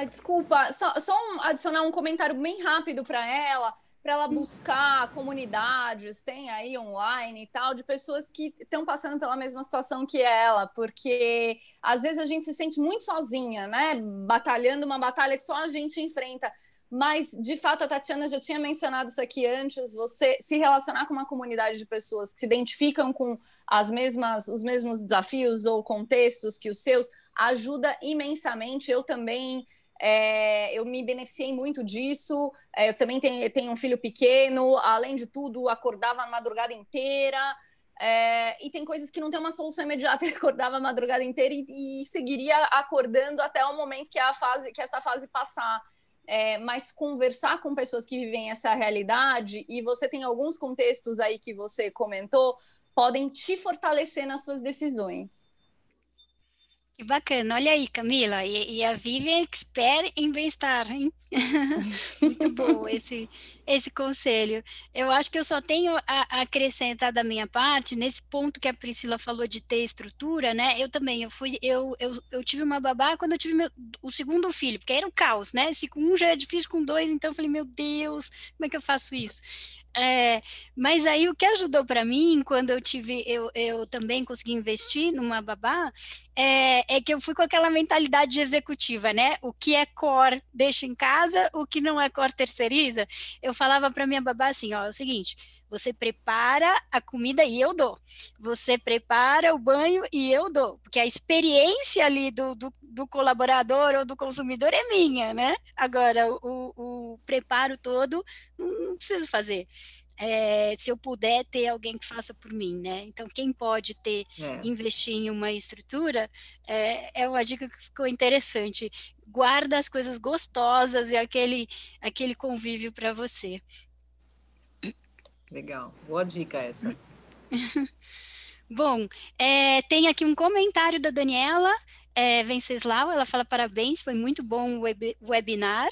desculpa, só adicionar um comentário bem rápido para ela. para ela buscar comunidades, tem aí online e tal, de pessoas que estão passando pela mesma situação que ela, porque às vezes a gente se sente muito sozinha, né? Batalhando uma batalha que só a gente enfrenta. Mas, de fato, a Tatiana já tinha mencionado isso aqui antes, você se relacionar com uma comunidade de pessoas que se identificam com os mesmos desafios ou contextos que os seus, ajuda imensamente. Eu também... eu me beneficiei muito disso. Eu também tenho um filho pequeno, além de tudo, acordava a madrugada inteira. E tem coisas que não tem uma solução imediata. Eu acordava a madrugada inteira e seguiria acordando até o momento que essa fase passar. Mas conversar com pessoas que vivem essa realidade, e você tem alguns contextos aí que você comentou, podem te fortalecer nas suas decisões. Que bacana, olha aí, Camila, e a Vivian é expert em bem-estar, hein? Muito bom esse conselho. Eu acho que eu só tenho a acrescentar da minha parte, nesse ponto que a Priscila falou de ter estrutura, né? Eu também, eu tive uma babá quando eu tive o segundo filho, porque era um caos, né? Se com um já é difícil, com dois, então eu falei, meu Deus, como é que eu faço isso? Mas aí o que ajudou para mim, quando eu também consegui investir numa babá, é que eu fui com aquela mentalidade executiva, né? O que é core deixa em casa, o que não é core terceiriza. Eu falava para minha babá assim, ó, é o seguinte, você prepara a comida e eu dou. Você prepara o banho e eu dou. Porque a experiência ali do colaborador ou do consumidor é minha, né? Agora, o preparo todo, não preciso fazer. Se eu puder ter alguém que faça por mim, né? Então, quem pode investir em uma estrutura, é uma dica que ficou interessante. Guarda as coisas gostosas e aquele convívio para você. Legal, boa dica essa. Bom, tem aqui um comentário da Daniela Venceslau, ela fala parabéns, foi muito bom o webinar.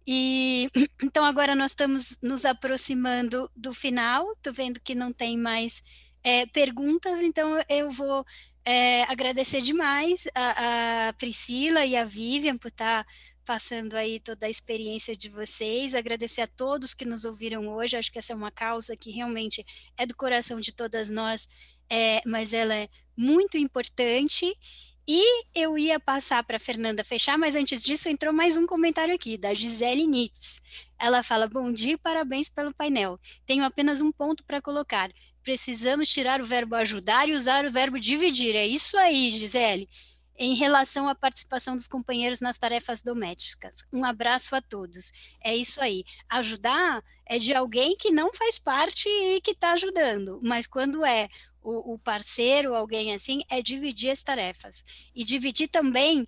E então agora nós estamos nos aproximando do final, estou vendo que não tem mais perguntas, então eu vou agradecer demais a Priscila e a Vivian por estar passando aí toda a experiência de vocês, agradecer a todos que nos ouviram hoje, acho que essa é uma causa que realmente é do coração de todas nós, mas ela é muito importante. E eu ia passar para a Fernanda fechar, mas antes disso entrou mais um comentário aqui, da Gisele Nitz. Ela fala, bom dia e parabéns pelo painel. Tenho apenas um ponto para colocar. Precisamos tirar o verbo ajudar e usar o verbo dividir. É isso aí, Gisele. Em relação à participação dos companheiros nas tarefas domésticas. Um abraço a todos. É isso aí. Ajudar é de alguém que não faz parte e que está ajudando, mas quando é o parceiro, alguém assim, é dividir as tarefas. E dividir também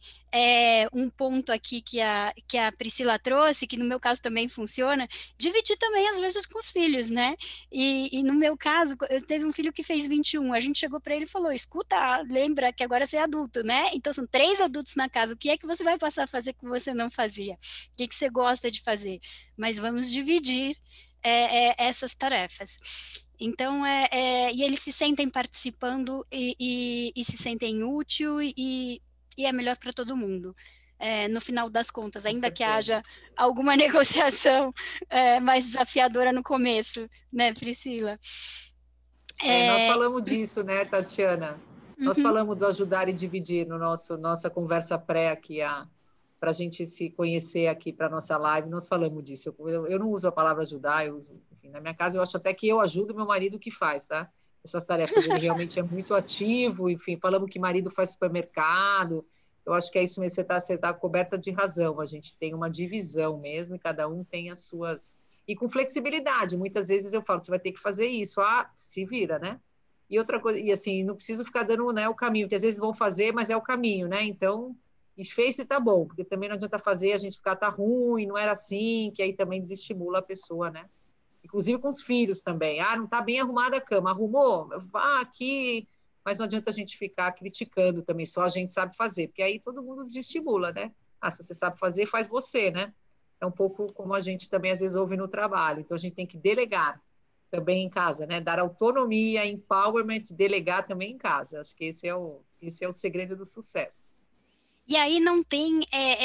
um ponto aqui que a Priscila trouxe, que no meu caso também funciona, dividir também às vezes com os filhos, né? E no meu caso, eu teve um filho que fez 21, a gente chegou para ele e falou, escuta, lembra que agora você é adulto, né? Então são 3 adultos na casa, o que é que você vai passar a fazer que você não fazia? O que você gosta de fazer? Mas vamos dividir essas tarefas. Então, e eles se sentem participando e se sentem útil e é melhor para todo mundo. No final das contas, ainda que haja alguma negociação mais desafiadora no começo, né, Priscila? Nós falamos disso, né, Tatiana? Nós Uhum. falamos do ajudar e dividir no nossa conversa pré aqui, para a gente se conhecer aqui para a nossa live, nós falamos disso. Eu não uso a palavra ajudar, eu uso, enfim, na minha casa eu acho até que eu ajudo meu marido que faz, tá? Essas tarefas, ele realmente é muito ativo, enfim, falamos que marido faz supermercado, eu acho que é isso mesmo, você tá coberta de razão, a gente tem uma divisão mesmo, e cada um tem as suas... E com flexibilidade, muitas vezes eu falo, você vai ter que fazer isso, se vira, né? E outra coisa, e assim, não preciso ficar dando, né, o caminho, que às vezes vão fazer, mas é o caminho, né? Então, e fez se tá bom, porque também não adianta fazer a gente ficar, tá ruim, não era assim, que aí também desestimula a pessoa, né? Inclusive com os filhos também. Não tá bem arrumada a cama. Arrumou? Vá aqui. Mas não adianta a gente ficar criticando também, só a gente sabe fazer, porque aí todo mundo desestimula, né? Se você sabe fazer, faz você, né? É um pouco como a gente também às vezes ouve no trabalho. Então a gente tem que delegar também em casa, né? Dar autonomia, empowerment, delegar também em casa. Acho que esse é o segredo do sucesso. E aí não tem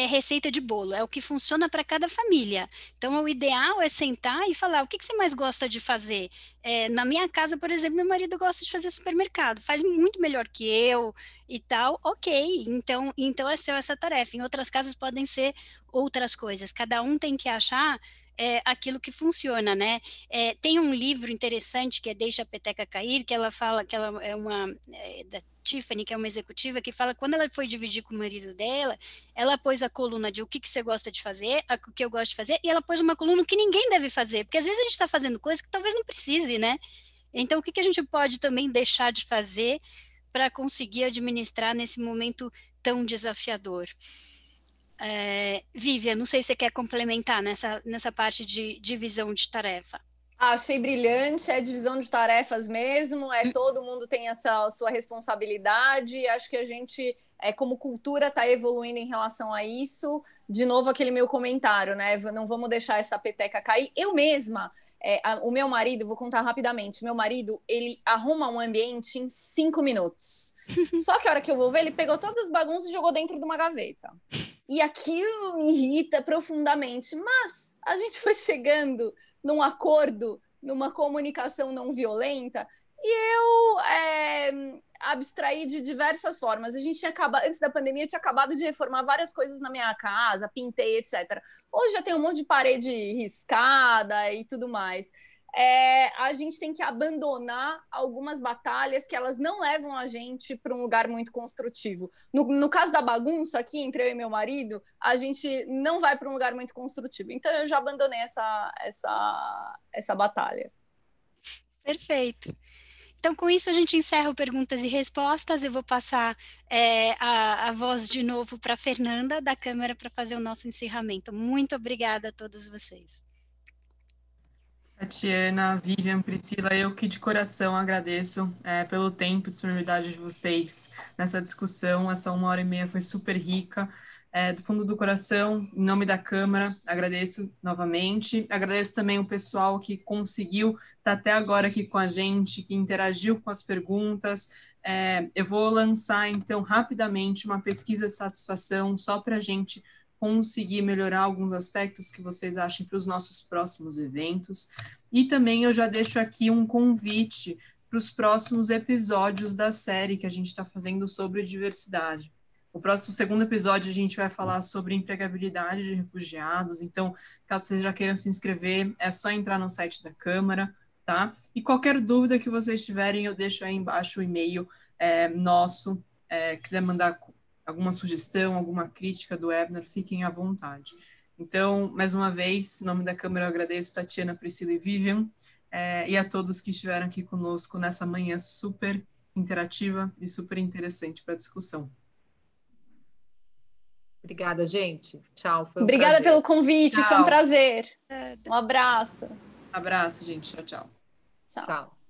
receita de bolo, é o que funciona para cada família. Então, o ideal é sentar e falar, o que você mais gosta de fazer? Na minha casa, por exemplo, meu marido gosta de fazer supermercado, faz muito melhor que eu e tal, ok, então é seu essa tarefa. Em outras casas podem ser outras coisas, cada um tem que achar aquilo que funciona, né? Tem um livro interessante que é Deixa a Peteca Cair, que ela fala que ela é da Tiffany, que é uma executiva, que fala que quando ela foi dividir com o marido dela, ela pôs a coluna de o que você gosta de fazer, o que eu gosto de fazer, e ela pôs uma coluna que ninguém deve fazer, porque às vezes a gente está fazendo coisa que talvez não precise, né? Então, o que a gente pode também deixar de fazer para conseguir administrar nesse momento tão desafiador? Vivian, não sei se você quer complementar nessa parte de divisão de tarefa. Achei brilhante, é divisão de tarefas mesmo, todo mundo tem essa sua responsabilidade, acho que a gente, como cultura, está evoluindo em relação a isso. De novo, aquele meu comentário, né? Não vamos deixar essa peteca cair. Eu mesma, o meu marido, vou contar rapidamente, meu marido, ele arruma um ambiente em 5 minutos. Só que a hora que eu vou ver, ele pegou todas as bagunças e jogou dentro de uma gaveta. E aquilo me irrita profundamente, mas a gente foi chegando num acordo, numa comunicação não violenta, e eu abstraí de diversas formas. A gente tinha antes da pandemia, tinha acabado de reformar várias coisas na minha casa, pintei, etc. Hoje já tem um monte de parede riscada e tudo mais. A gente tem que abandonar algumas batalhas que elas não levam a gente para um lugar muito construtivo. No caso da bagunça aqui, entre eu e meu marido, a gente não vai para um lugar muito construtivo. Então, eu já abandonei essa batalha. Perfeito. Então, com isso, a gente encerra o Perguntas e Respostas. Eu vou passar a voz de novo para a Fernanda, da Câmara, para fazer o nosso encerramento. Muito obrigada a todos vocês. Tatiana, Vivian, Priscila, eu que de coração agradeço pelo tempo e disponibilidade de vocês nessa discussão. Essa 1h30 foi super rica. Do fundo do coração, em nome da Câmara, agradeço novamente. Agradeço também o pessoal que conseguiu estar até agora aqui com a gente, que interagiu com as perguntas. Eu vou lançar, então, rapidamente uma pesquisa de satisfação só para a gente conseguir melhorar alguns aspectos que vocês achem para os nossos próximos eventos. E também eu já deixo aqui um convite para os próximos episódios da série que a gente está fazendo sobre diversidade. O segundo episódio a gente vai falar sobre empregabilidade de refugiados, então, caso vocês já queiram se inscrever, é só entrar no site da Câmara, tá? E qualquer dúvida que vocês tiverem, eu deixo aí embaixo o e-mail nosso, quiser mandar alguma sugestão, alguma crítica do webinar, fiquem à vontade. Então, mais uma vez, em nome da Câmara, eu agradeço Tatiana, Priscila e Vivian, e a todos que estiveram aqui conosco nessa manhã super interativa e super interessante para a discussão. Obrigada, gente. Tchau. Obrigada pelo convite, Tchau. Foi um prazer. Um abraço. Abraço, gente. Tchau, tchau. Tchau. Tchau.